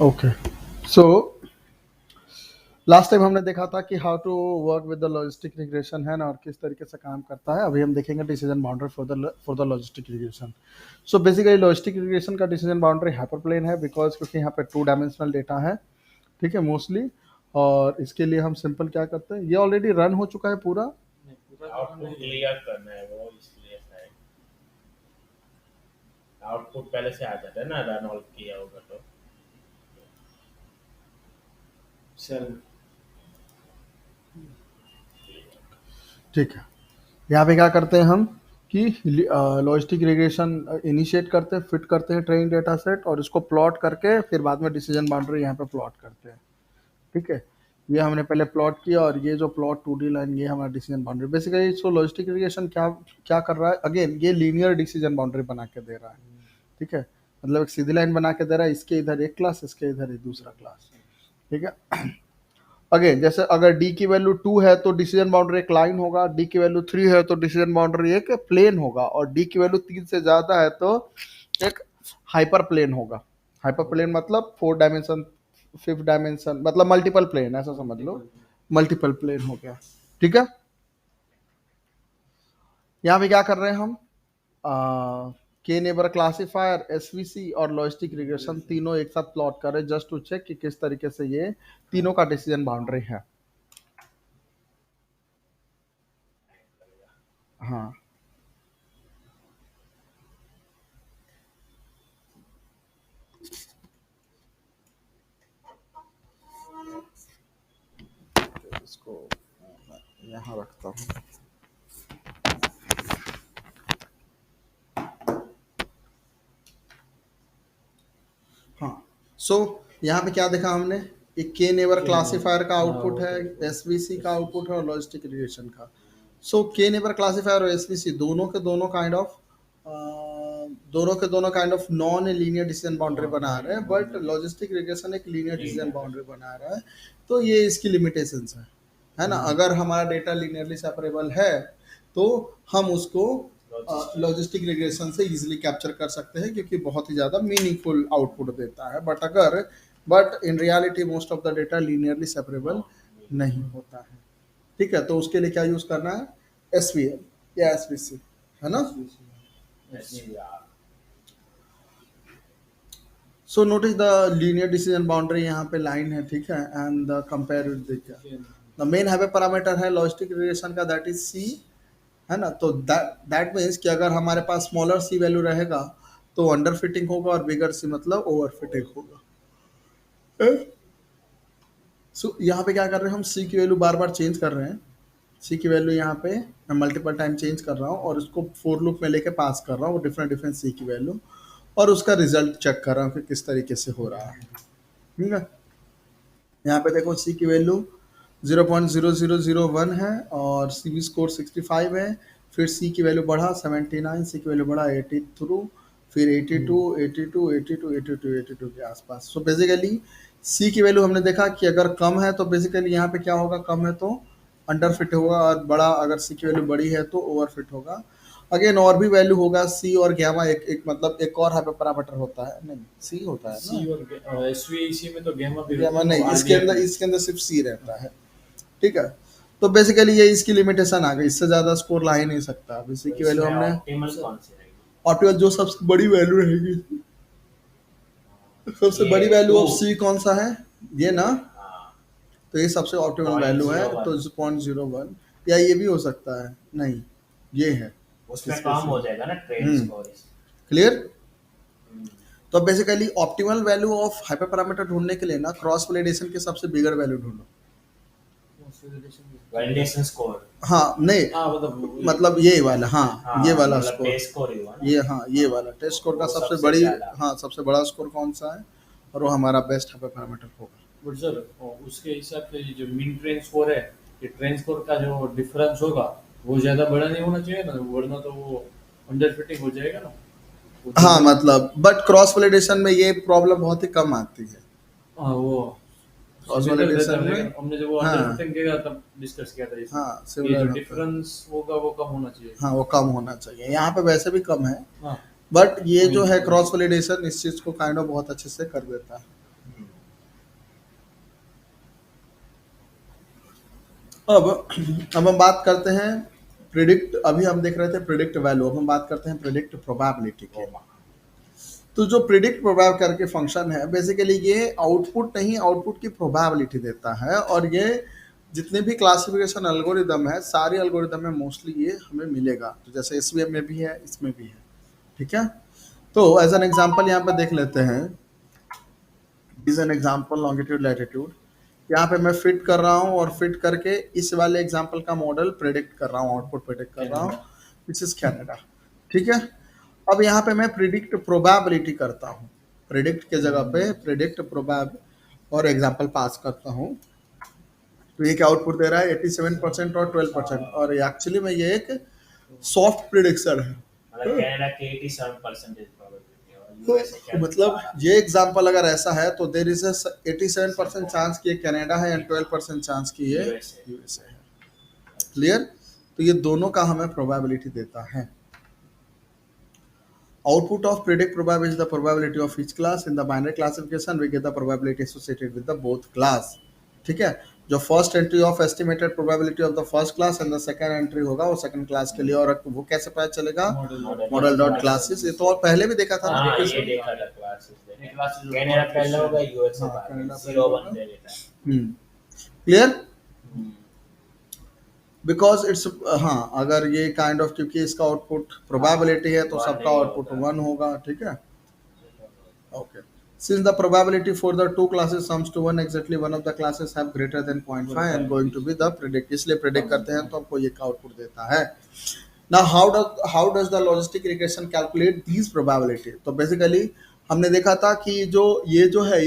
Okay. So last time हमने देखा था कि how to work with the logistic regression है ना, और किस तरीके से काम करता है। अभी हम देखेंगे decision boundary for the logistic regression. So basically logistic regression का डिसीजन बाउंड्री हाइपरप्लेन है, बिकॉज क्योंकि यहाँ पे 2 डायमेंशनल डेटा है, ठीक है, मोस्टली। और इसके लिए हम सिंपल क्या करते हैं, ये ऑलरेडी रन हो चुका है पूरा। आउटपुट क्लियर करना है वो, इसलिए शायद आउटपुट पहले से आ जाता है ना, रन ऑल किया होगा तो। चल ठीक है, यहाँ पे क्या करते हैं हम कि लॉजिस्टिक रिग्रेशन इनिशिएट करते हैं, फिट करते हैं ट्रेनिंग डेटा सेट, और इसको प्लॉट करके फिर बाद में डिसीजन बाउंड्री यहाँ पे प्लॉट करते हैं। ठीक है, ये हमने पहले प्लॉट किया, और ये जो प्लॉट 2D लाइन, ये हमारा डिसीजन बाउंड्री बेसिकली। सो लॉजिस्टिक रिग्रेशन क्या क्या कर रहा है, अगेन ये लीनियर डिसीजन बाउंड्री बना के दे रहा है। ठीक है, मतलब एक सीधी लाइन बना के दे रहा है, इसके इधर एक क्लास, इसके इधर एक दूसरा क्लास। ठीक है, अगेन जैसे अगर डी की वैल्यू 2 है तो डिसीजन बाउंड्री एक लाइन होगा, डी की वैल्यू 3 है तो डिसीजन बाउंड्री एक प्लेन होगा, और डी की वैल्यू 3 से ज़्यादा है तो एक हाइपर प्लेन होगा। हाइपर प्लेन मतलब 4 डायमेंशन, 5 डायमेंशन, मतलब मल्टीपल प्लेन, ऐसा समझ लो, मल्टीपल प्लेन हो गया। ठीक है, यहाँ पे क्या कर रहे हैं हम, के नेबर क्लासिफायर, एसवीसी और लॉजिस्टिक रिग्रेशन तीनों एक साथ प्लॉट कर रहे हैं, जस्ट टू चेक कि किस तरीके से ये तीनों का डिसीजन बाउंड्री है। हाँ, इसको यहाँ रखता हूँ। हाँ, सो यहाँ पे क्या देखा हमने, एक के नेबर क्लासिफायर का आउटपुट है, एसवीसी का आउटपुट है, और लॉजिस्टिक रिग्रेशन का। सो के नेबर क्लासिफायर और एसवीसी दोनों के दोनों kind of non linear decision boundary बना रहे हैं, बट लॉजिस्टिक रिग्रेशन एक लीनियर डिसीजन बाउंड्री बना रहा है। तो ये इसकी लिमिटेशंस है ना। अगर हमारा डेटा लीनियरली सेपरेबल है तो हम उसको लॉजिस्टिक रिग्रेशन से इजीली कैप्चर कर सकते हैं, क्योंकि बहुत ही ज़्यादा मीनिंगफुल आउटपुट देता है। But in reality most of the data linearly separable नहीं होता है। ठीक है, तो उसके लिए क्या यूज़ करना है, एसवीएल या एसवीसी, है ना। So notice the linear decision boundary, यहाँ पे लाइन है, ठीक है, एंड द कंपेयर देखिए, द मेन हाईवे पैरामीटर है लॉजिस्टिक रिग्रेशन का, दैट इज सी, है ना। तो दैट मीन्स कि अगर हमारे पास स्मॉलर सी वैल्यू रहेगा तो अंडर फिटिंग होगा, और बिगर सी मतलब ओवर फिटिंग होगा। सो यहाँ पे क्या कर रहे हैं हम, सी की वैल्यू बार बार चेंज कर रहे हैं। सी की वैल्यू यहाँ पे मैं मल्टीपल टाइम चेंज कर रहा हूँ, और उसको फोर लूप में लेके पास कर रहा हूँ डिफरेंट डिफरेंट सी की वैल्यू, और उसका रिजल्ट चेक कर रहा हूँ कि किस तरीके से हो रहा है। ठीक है, यहाँ पे देखो सी की वैल्यू 0.0001 है, और सी बी स्कोर 65 है। फिर सी की वैल्यू बढ़ा 79, सी की वैल्यू बढ़ा 83, फिर 82, 82, 82, 82, 82 के आसपास। सो बेसिकली सी की वैल्यू हमने देखा कि अगर कम है तो बेसिकली यहाँ पे क्या होगा, कम है तो अंडर फिट होगा, और बड़ा अगर सी की वैल्यू बड़ी है तो ओवर फिट होगा। अगेन और भी वैल्यू होगा, सी और गैमा एक मतलब एक और हाइपर पैरामीटर होता है, नहीं सी होता है ना, सी और एसवीसी में तो गैमा भी गैमा नहीं, इसके अंदर सिर्फ सी रहता है। ठीक है, तो बेसिकली ये इसकी लिमिटेशन आ गई, इससे ज्यादा स्कोर ला ही नहीं सकता। अब इसी की वैल्यू हमने ऑप्टिमल कौन सी रहेगी? ऑप्टिमल जो सबसे बड़ी वैल्यू रहेगी, सबसे बड़ी वैल्यू ऑफ सी कौन सा है, ये ना, तो ये सबसे ऑप्टिमल वैल्यू है, तो 0.01, या ये भी हो सकता है, नहीं ये है, उसमें काम हो जाएगा ना ट्रेन स्कोर। क्लियर। तो basically optimal value of hyper parameter ढूंढने के लिए ना, क्रॉस वैलिडेशन के सबसे बिगर वैल्यू ढूंढो। वैलिडेशन स्कोर, हाँ नहीं, मतलब ये वाला, हाँ ये वाला मतलब स्कोर, टेस्ट स्कोर ही हुआ ना। ये हाँ ये वाला टेस्ट स्कोर का वो सबसे सबसे बड़ी, ज्यादा। हाँ सबसे बड़ा स्कोर कौन सा है, और वो हमारा बेस्ट हाइपर पैरामीटर होगा। बट सर उसके हिसाब से ये जो मीन ट्रेन स्कोर है, ये ट्रेन स्कोर का जो डिफरेंस होगा वो ज्यादा बड़ा नहीं होना चाहिए ना, वरना तो वो अंडर फिटिंग हो जाएगा ना। हाँ मतलब, बट क्रॉस वैलिडेशन में ये प्रॉब्लम बहुत ही कम आती है। हाँ वो क्रॉस वैलिडेशन में हमने जब वो हाँ अंडर फिटिंग किया तब डिस्कस किया था इसमें। हाँ ये सिमिलर जो डिफरेंस होगा वो कम होना चाहिए। हाँ वो कम होना चाहिए, यहाँ पे वैसे भी कम है, हाँ बट ये जो है क्रॉस वैलिडेशन इस चीज को काइंड ऑफ बहुत अच्छे से कर देता है। अब अब हम बात करते हैं प्रिडिक्ट, अभी हम देख रहे थे प्रिडिक्ट वैल्यू, अब हम बात करते हैं प्रिडिक्ट प्रोबेबिलिटी की। तो जो प्रिडिक्ट प्रोबेब करके फंक्शन है, बेसिकली ये आउटपुट नहीं, आउटपुट की प्रोबेबिलिटी देता है, और ये जितने भी क्लासिफिकेशन एल्गोरिदम है, सारे एल्गोरिदम में मोस्टली ये हमें मिलेगा। तो जैसे एसवीएम में भी है, इसमें भी है, ठीक है। तो एज एन एग्जांपल यहाँ पे देख लेते हैं, is an example longitude latitude. यहाँ पे मैं फिट कर रहा हूँ, और फिट करके इस वाले एग्जांपल का मॉडल प्रेडिक्ट कर रहा हूँ, आउटपुट प्रेडिक्ट कर रहा हूँ, दिस इज कनाडा, ठीक है। अब यहाँ पे मैं प्रिडिक्ट प्रोबेबिलिटी करता हूँ, प्रिडिक्ट के जगह पे प्रिडिक्ट प्रोबेब और एग्जांपल पास करता हूँ। तो ये क्या आउटपुट दे रहा है, 87% और 12%, और एक्चुअली में ये एक सॉफ्ट प्रिडिक्शन है। मतलब कनाडा के 87% प्रोबेबिलिटी और तो यूएसए क्या मतलब ये एग्जांपल अगर ऐसा है, तो देर इज 87% चांस कि ये कनाडा है, एंड 12% चांस कि ये यूएसए है। क्लियर। तो ये दोनों का हमें प्रोबेबिलिटी देता है। Output of predict proba is the probability of each class in the binary classification, we get the probability associated with the both class, ठीक है। जो first entry of estimated probability of the first class and the second entry होगा वो second class के लिए, और वो कैसे पता चलेगा, मॉडल डॉट क्लासेस। ये तो और पहले भी देखा था ना। हाँ, ये देखा था क्लासेस में। कनाडा पहले होगा, यूएसए हाँ, बाद कनाडा में। पहले 0 1 होगा। दे देता है। क्लियर। बिकॉज इट्स, हाँ, अगर ये काइंड ऑफ, क्योंकि इसका आउटपुट प्रोबेबिलिटी है, तो One सबका नहीं आउटपुट होगा। 1 होगा, ठीक है। Okay. Since the probability for the two classes sums to 1, exactly one of the classes have greater than 0.5 and going to be the predict, इसलिए predict करते हैं तो आपको ये आउटपुट देता है। Now how does the logistic regression calculate these probability? तो basically हमने देखा था कि जो ये जो है,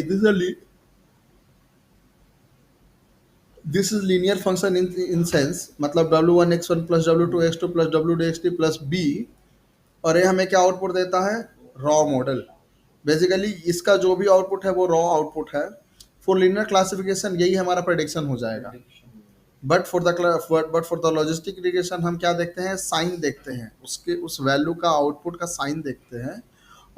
this is linear function in sense, मतलब w1x1 plus w2x2 plus w2xt plus b, और ये हमें क्या आउटपुट देता है, रॉ मॉडल। बेसिकली इसका जो भी आउटपुट है वो रॉ आउटपुट है। फॉर लीनियर क्लासिफिकेशन यही हमारा प्रेडिक्शन हो जाएगा, but for the logistic regression हम क्या देखते हैं, साइन देखते हैं, उसके उस वैल्यू का आउटपुट का साइन देखते हैं,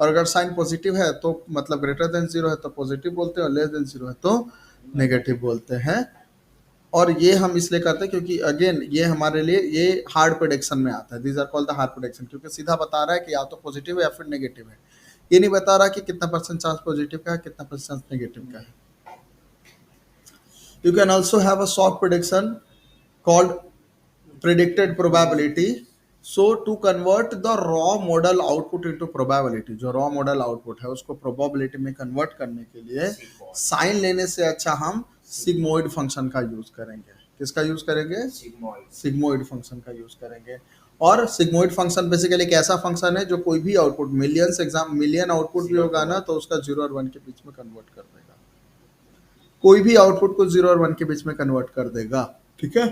और अगर साइन पॉजिटिव है तो मतलब ग्रेटर देन 0 है तो पॉजिटिव बोलते हैं, और लेस देन 0 है तो नेगेटिव बोलते हैं। और ये हम इसलिए करते हैं क्योंकि अगेन ये हमारे लिए ये हार्ड प्रेडिक्शन में आता है, these are called the hard prediction, क्योंकि सीधा बता रहा है कि या तो पॉजिटिव है या फिर नेगेटिव है। ये नहीं बता रहा कि कितना परसेंट चांस पॉजिटिव का है, कितना परसेंट नेगेटिव का है। You can also have a soft prediction called predicted probability. So to convert the raw model output into probability, जो रॉ मॉडल आउटपुट है उसको प्रोबेबिलिटी में कन्वर्ट करने के लिए साइन लेने से अच्छा हम सिग्मोइड फंक्शन का यूज करेंगे। किसका यूज करेंगे, सिग्मोइड फंक्शन का यूज करेंगे। और सिग्मोइड फंक्शन बेसिकली एक ऐसा फंक्शन है जो कोई भी आउटपुट, मिलियन आउटपुट भी होगा ना, तो उसका 0 और 1 के बीच में कन्वर्ट कर देगा। कोई भी आउटपुट को 0 और 1 के बीच में कन्वर्ट कर देगा, ठीक है।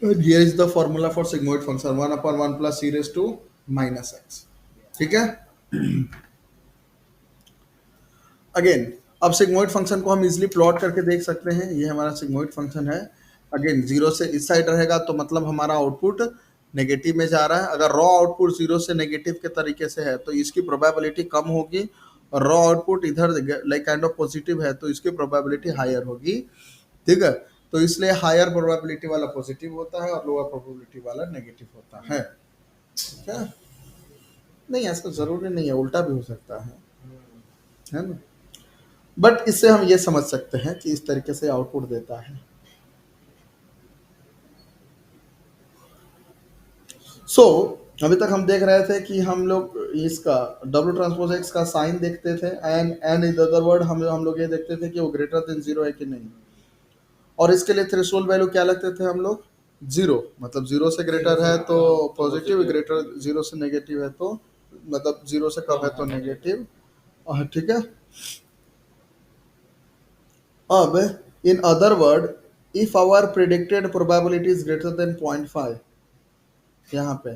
Here is the formula for sigmoid function, 1/1 plus e raised to minus x, ठीक है। अगेन अब सिग्मोइड फंक्शन को हम इजीली प्लॉट करके देख सकते हैं। ये हमारा सिग्मोइड फंक्शन है। अगेन 0 से इस साइड रहेगा तो मतलब हमारा आउटपुट नेगेटिव में जा रहा है। अगर रॉ आउटपुट 0 से नेगेटिव के तरीके से है तो इसकी प्रोबेबिलिटी कम होगी, और रॉ आउटपुट इधर लाइक काइंड ऑफ पॉजिटिव है तो इसकी प्रोबेबिलिटी हायर होगी, ठीक है। तो इसलिए हायर प्रोबेबिलिटी वाला पॉजिटिव होता है और लोअर प्रोबेबिलिटी वाला नेगेटिव होता है, ठीक है। नहीं, ऐसा जरूरी नहीं है, उल्टा भी हो सकता है ना। बट इससे हम ये समझ सकते हैं कि इस तरीके से आउटपुट देता है। अभी तक हम देख रहे थे कि हम लोग इसका W ट्रांसपोज X का साइन देखते थे, एंड इन अदर वर्ड हम लोग ये देखते थे कि वो ग्रेटर देन 0 है कि नहीं। और इसके लिए थ्रेशोल्ड वैल्यू क्या लगते थे हम लोग, 0, मतलब 0 से ग्रेटर है तो पॉजिटिव, ग्रेटर 0 से नेगेटिव है तो मतलब 0 से कम है तो नेगेटिव, ठीक है। अब in other word if our predicted probability is greater than 0.5, यहाँ पे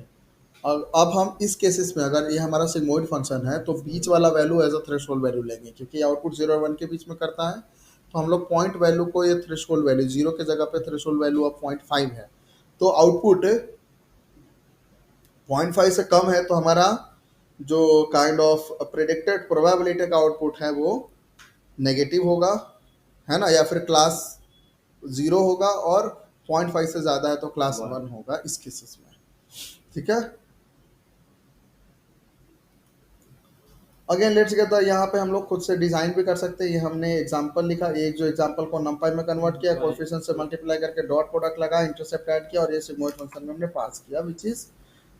अब हम इस केसेस में अगर ये हमारा सिग्मोइड फंक्शन है तो बीच वाला value as a threshold value लेंगे, क्योंकि आउटपुट 0 और 1 के बीच में करता है। तो हम लोग पॉइंट वैल्यू को, ये थ्रेशोल्ड वैल्यू 0 के जगह पे थ्रेशोल्ड वैल्यू अब 0.5 है, तो आउटपुट 0.5 से कम है तो हमारा जो काइंड ऑफ प्रेडिक्टेड प्रोबेबिलिटी का आउटपुट है वो नेगेटिव होगा, है ना, या फिर क्लास 0 होगा, और 0.5 से ज़्यादा है तो क्लास 1 होगा इस केसेस में। ठीक है, अगेन लेट्स गेट द, यहाँ पे हम लोग खुद से डिजाइन भी कर सकते हैं। ये हमने एग्जांपल लिखा, एक जो एग्जांपल को नंपाई में कन्वर्ट किया, कोएफिशिएंट से मल्टीप्लाई करके डॉट प्रोडक्ट लगा, इंटरसेप्ट ऐड किया और ये सिग्मोइड फंक्शन में हमने पास किया, which is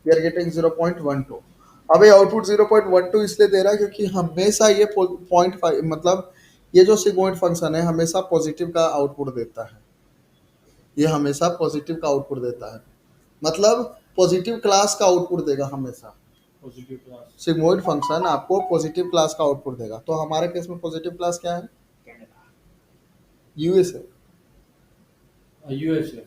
we are getting 0.12। अब ये आउटपुट 0.12 इसलिए दे रहा है क्योंकि हमेशा ये 0.5 मतलब ये जो सिग्मोइड फंक्शन है हमेशा पॉजिटिव का आउटपुट देता है, ये हमेशा पॉजिटिव का आउटपुट देता है, मतलब पॉजिटिव क्लास का आउटपुट देगा हमेशा। पॉजिटिव क्लास सिग्मोइड फंक्शन आपको पॉजिटिव क्लास का आउटपुट देगा। तो हमारे केस में पॉजिटिव क्लास क्या है? कनाडा। यूएसए। यूएसए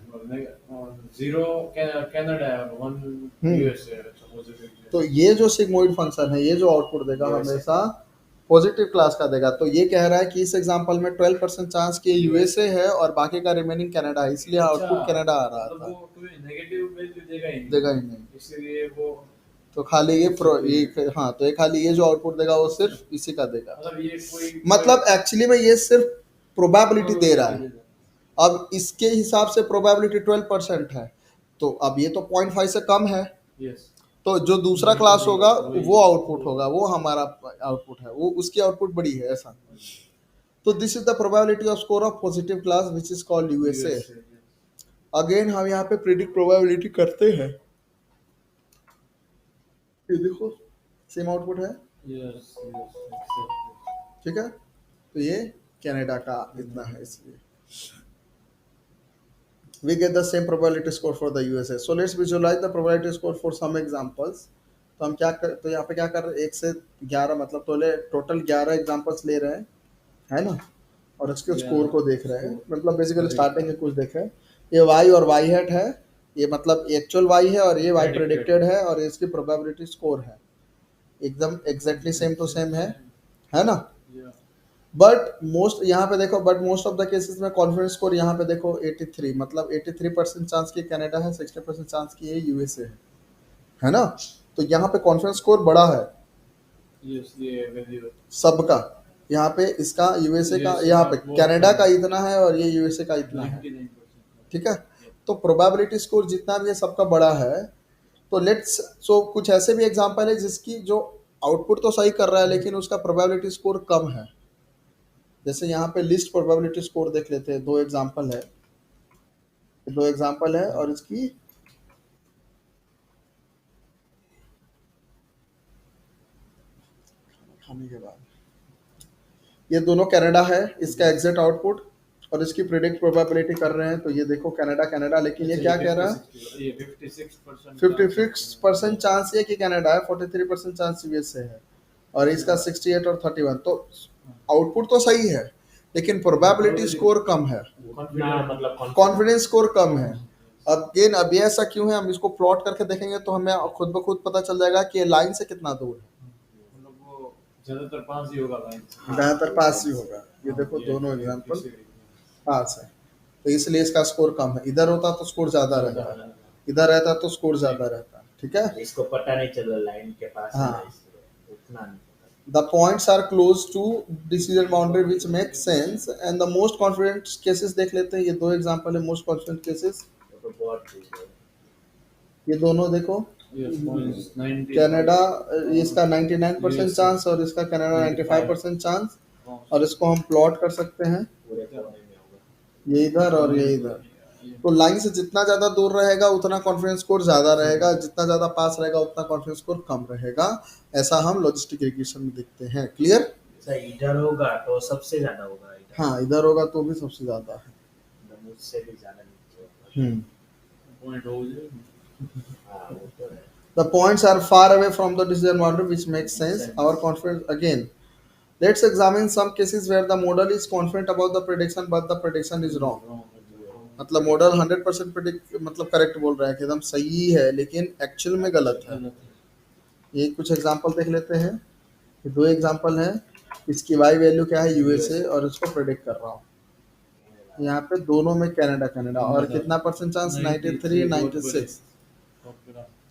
और 0 कनाडा है और 1 हम्म। यूएसए। पॉजिटिव तो ये जो सिग्मोइड फंक्शन है ये जो आउटपुट देगा USA हमेशा पॉजिटिव क्लास का देगा। तो ये कह रहा है कि इस एग्जांपल में 12% चांस कि यूएसए है और बाकी का रिमेनिंग कनाडा है, इसलिए आउटपुट कनाडा आ रहा मतलब था। वो कोई नेगेटिव वैल्यू देगा ही नहीं, इसलिए वो तो खाली ये हाँ, तो ये खाली ये जो आउटपुट देगा वो सिर्फ इसी का देगा। मतलब ये कोई मतलब एक्चुअली में ये सिर्फ प्रोबेबिलिटी दे रहा है। अब इसके हिसाब से प्रोबेबिलिटी 12% है, तो अब ये तो 0.5 से कम है, यस तो जो दूसरा क्लास होगा वो आउटपुट होगा, वो हमारा आउटपुट है, वो उसकी आउटपुट बड़ी है ऐसा। तो this is the probability off score of positive class which is called USA. Again हम यहाँ पे प्रिडिक्ट प्रोबेबिलिटी करते हैं, ये देखो सेम आउटपुट है, यस ठीक है। तो ये कनाडा का इतना है, इसलिए we get the same probability score for the USA. So let's visualize the probability score for some examples. तो हम क्या कर, तो यहाँ पे क्या कर रहे हैं, 1 से 11 मतलब टोटल 11 एग्जांपल्स ले रहे हैं, है ना, और इसके स्कोर को देख रहे हैं। मतलब बेसिकली स्टार्टिंग में कुछ देख रहे हैं, ये y और y हैट है, ये मतलब एक्चुअल y है और ये y प्रेडिक्टेड है और इसकी प्रोबेबिलिटी स्कोर है, एकदम एग्जैक्टली सेम टू सेम है ना। बट मोस्ट यहाँ पे देखो, but most of the cases में कॉन्फिडेंस स्कोर यहाँ पे देखो 83, मतलब 83% चांस की कनाडा है, 60% चांस की ये यूएसए है ना। तो यहाँ पे कॉन्फिडेंस स्कोर बड़ा है यस ये वैल्यू सबका, यहाँ पे इसका यूएसए का, यहाँ पे कनाडा का इतना है और ये यूएसए का इतना है, 99%। ठीक है। तो प्रोबेबिलिटी स्कोर जितना भी है सबका बड़ा है। तो लेट्स, सो कुछ ऐसे भी एग्जांपल है जिसकी जो आउटपुट तो सही कर रहा है लेकिन उसका प्रोबेबिलिटी स्कोर कम है। जैसे यहाँ पे लिस्ट प्रोबेबिलिटी स्कोर देख लेते हैं, दो एग्जांपल है और इसकी खाने के बाद ये दोनों कनाडा है, इसका एग्जैक्ट आउटपुट और इसकी प्रिडिक्ट प्रोबेबिलिटी कर रहे हैं। तो ये देखो कनाडा, लेकिन ये क्या कह रहा है, 56% चांस है कि कनाडा है, 43% चांस यूएसए है और इसका 68 और 31। तो आउटपुट तो सही है लेकिन प्रोबेबिलिटी स्कोर कम है, मतलब कॉन्फिडेंस स्कोर कम है। अगेन अब ये ऐसा क्यों है, हम इसको प्लॉट करके देखेंगे तो हमें खुद ब खुद पता चल जाएगा कि ये लाइन से कितना दूर है। मतलब वो ज्यादातर पास ही होगा लाइन से। ज़्यादातर पास ही होगा, ये देखो दोनों एग्जांपल पास है, तो इसलिए इसका स्कोर कम है। इधर होता तो स्कोर ज्यादा रहता, इधर रहता तो स्कोर ज्यादा रहता, ठीक है। इसको पता नहीं चला लाइन के पास है हाँ। ना, इसलिए उतना नहीं पता। The points are close to decision boundary which makes sense and the most confident cases देख लेते हैं। ये दो एग्जांपल है मोस्ट कॉन्फिडेंट केसेस, तो बहुत ठीक है। ये दोनों देखो, कनाडा इसका 99% चांस और इसका कनाडा 95% चांस, और इसको हम प्लॉट कर सकते हैं, पूरे कोने में होगा। ये इधर और ये इधर। तो लाइन से जितना ज्यादा दूर रहेगा उतना कॉन्फिडेंस स्कोर ज्यादा रहेगा, जितना ज्यादा पास रहेगा उतना कॉन्फिडेंस स्कोर कम रहेगा। ऐसा हम लॉजिस्टिक रिग्रेशन में देखते हैं। क्लियर? सर इधर होगा तो सबसे ज्यादा होगा इधर। हाँ, इधर होगा तो भी सबसे ज्यादा है। मुझसे भी ज्यादा नीचे होगा। पॉइंट हो जाए। हाँ वो तो है। The points are far away from the decision boundary which makes sense. Our confidence again. Let's examine some cases where the model is confident about the prediction but the prediction is wrong. मतलब model 100% predict मतलब correct बोल रहा है कि एकदम सही है लेकिन एक्चुअल में गलत है। ये कुछ एग्जांपल देख लेते हैं, ये दो एग्जांपल है। इसकी वाई वैल्यू क्या है यूएसए और इसको प्रेडिक्ट कर रहा हूँ। यहाँ पे दोनों में कनाडा और कितना परसेंट चांस, 93 96।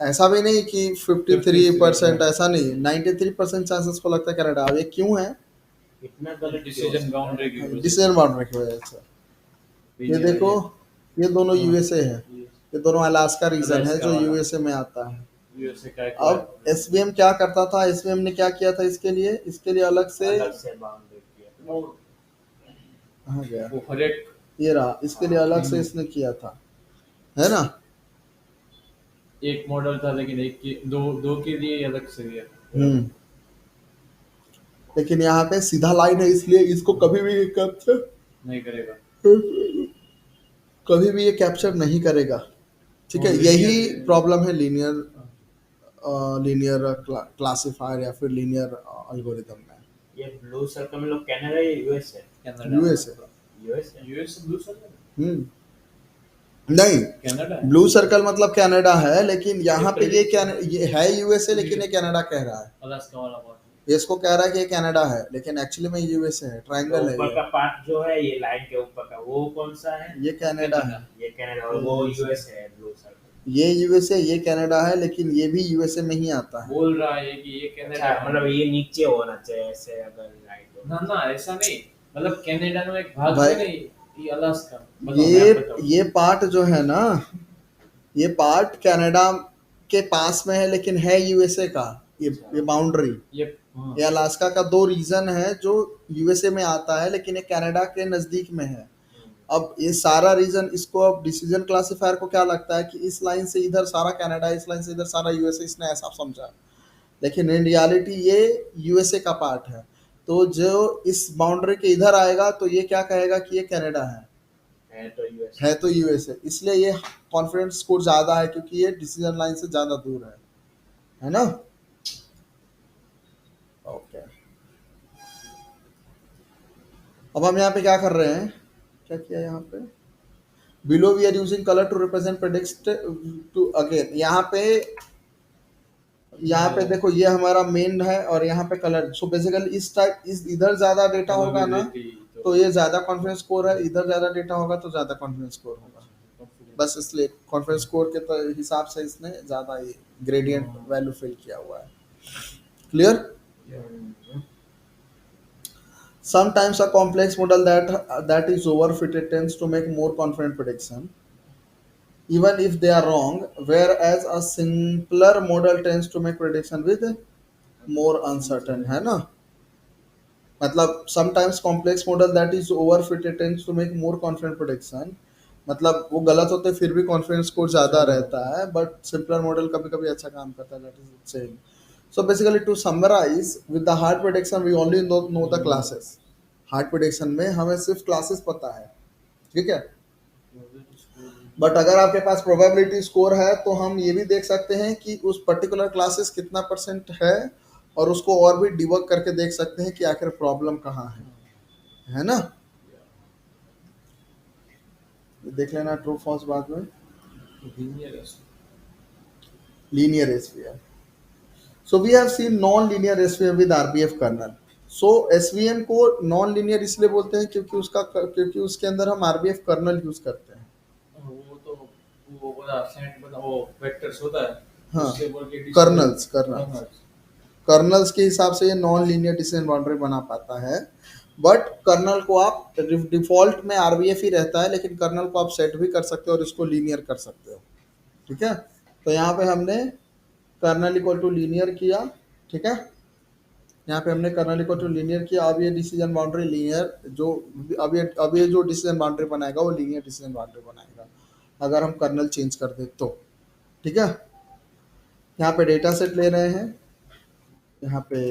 ऐसा भी नहीं कि 53%, ऐसा नहीं, 93% चांसेस को लगता है कनाडा। अब ये क्यों है? इतना गलत डिसीजन बाउंड्री की डिसीजन बाउंड्री की वजह से। ये देखो, ये दोनों हाँ, यूएसए है, ये दोनों अलास्का रीजन है अलास्का जो वाला। यूएसए में आता है। यूएसए का एक अब एसबीएम क्या करता था, एसबीएम ने क्या किया था इसके लिए अलग से बाउंड्री किया। वो कहाँ गया, वो हर एक ये रहा, इसके लिए अलग से इसने किया था, है ना। एक मॉडल था, लेकिन एक की दो के लिए अलग से दिया। हम्म, लेकिन यहाँ पे सीधा लाइन है इसलिए इसको कभी भी कैप्चर नहीं करेगा। कभी भी ये कैप्चर नहीं करेगा, ठीक है। और यही linear- प्रॉब्लम है लीनियर क्लासिफायर या फिर लीनियर एल्गोरिदम में। ये ब्लू सर्कल में लोग कनाडा या यूएस है? कनाडा यूएसए, यूएस है। यूएस ब्लू सर्कल नहीं, कनाडा है। ब्लू सर्कल मतलब कनाडा है, लेकिन यहाँ पे prediction- ये है यूएसए, लेकिन ये कनाडा कह रहा है, अलास्का वाला पार्ट। ये इसको कह रहा है कि ये कनाडा है, लेकिन एक्चुअली में यूएसए है, ट्रायंगल है ऊपर का ये। पार्ट जो है, ये लाइन के ऊपर का, वो कौन सा है? ये कनाडा है, ये कनाडा, और वो यूएस है ब्लू सर्कल। ये यूएसए, ये कनाडा है, लेकिन ये भी यूएसए में ही आता है। बोल रहा है कि ये कनाडा अच्छा, मतलब ये नीचे होना चाहिए ऐसे, अगर लाइन हो। ना ना ऐसा नहीं, मतलब कनाडा में एक भाग भाई, है नहीं, ये अलास्का। बताओ, मैं बताऊं। ये पार्ट जो है ना, ये पार्ट कनाडा के पास में है, लेकिन है यूएसए का, ये बाउंड्री, ये हाँ, ये अलास्का का दो रीजन है जो यूएसए में आता है, लेकिन ये कनाडा के नजदीक में है। अब ये सारा रीजन, इसको अब डिसीजन क्लासिफायर को क्या लगता है कि इस लाइन से इधर सारा कनाडा, इस लाइन से इधर सारा यूएसए, इसने ऐसा समझा, लेकिन इन रियलिटी ये यूएसए का पार्ट है। तो जो इस बाउंड्री के इधर आएगा तो ये क्या कहेगा कि ये कनाडा तो यूएस है तो यूएसए, इसलिए ये कॉन्फिडेंस स्कोर ज्यादा है, क्योंकि ये डिसीजन लाइन से ज्यादा दूर है ना। ओके, अब हम यहाँ पे क्या कर रहे हैं, क्या किया यहाँ पे, below we are using colour to represent predict two, again यहाँ पे देखो, ये हमारा मेन है और यहाँ पे कलर। सो बेसिकली इस टाइप, इस इधर ज्यादा डेटा कलर होगा भी ना, देती तो ये ज्यादा कॉन्फिडेंस स्कोर है, इधर ज्यादा डेटा होगा तो ज्यादा कॉन्फिडेंस स्कोर होगा, बस इसलिए कॉन्फिडेंस स्कोर के हिसाब से इसने ज्यादा ये ग्रेडियंट वैल्यू फिल किया हुआ है। Clear. Sometimes a complex model that is overfitted tends to make more confident prediction, even if they are wrong, whereas a simpler model tends to make prediction with more uncertain, है ना। मतलब sometimes complex model that is overfitted tends to make more confident prediction, मतलब वो गलत होते फिर भी confidence score ज्यादा रहता है, बट सिंपलर मॉडल कभी कभी अच्छा काम करता है, that is same. So basically to summarise, with the hard prediction we only know the classes. Hard prediction में हमें सिर्फ क्लासेस पता है, ठीक है, बट अगर आपके पास प्रोबेबिलिटी स्कोर है तो हम ये भी देख सकते हैं कि उस पर्टिकुलर क्लासेस कितना परसेंट है, और उसको और भी डिबग करके देख सकते हैं कि आखिर प्रॉब्लम कहाँ है ना। देख लेना ट्रू फॉल्स बाद में। Linear SVM, so we have seen non linear SVM with RBF kernel. So SVM को नॉन लीनियर इसलिए बोलते हैं क्योंकि उसके अंदर हम आरबीएफ कर्नल यूज करते हैं। वो तो वो बड़ा सेंट बड़ा वो वेक्टर्स होता है, हाँ, उससे बोल के कर्नल्स कर्नल्स के हिसाब से ये नॉन लीनियर डिसीजन बाउंड्री बना पाता है, बट कर्नल को आप डिफॉल्ट में आरबीएफ ही रहता है, लेकिन कर्नल को आप सेट भी कर सकते हो और इसको लीनियर कर सकते हो, ठीक है। तो यहाँ पे हमने कर्नल इक्वल टू लीनियर किया, ठीक है, यहाँ पे हमने कर्नल इक्वल टू लीनियर किया। अब ये डिसीजन बाउंड्री लीनियर, जो अब ये जो डिसीजन बाउंड्री बनाएगा वो लीनियर डिसीजन बाउंड्री बनाएगा, अगर हम कर्नल चेंज कर दे तो, ठीक है। यहाँ पे डेटा सेट ले रहे हैं, यहाँ पे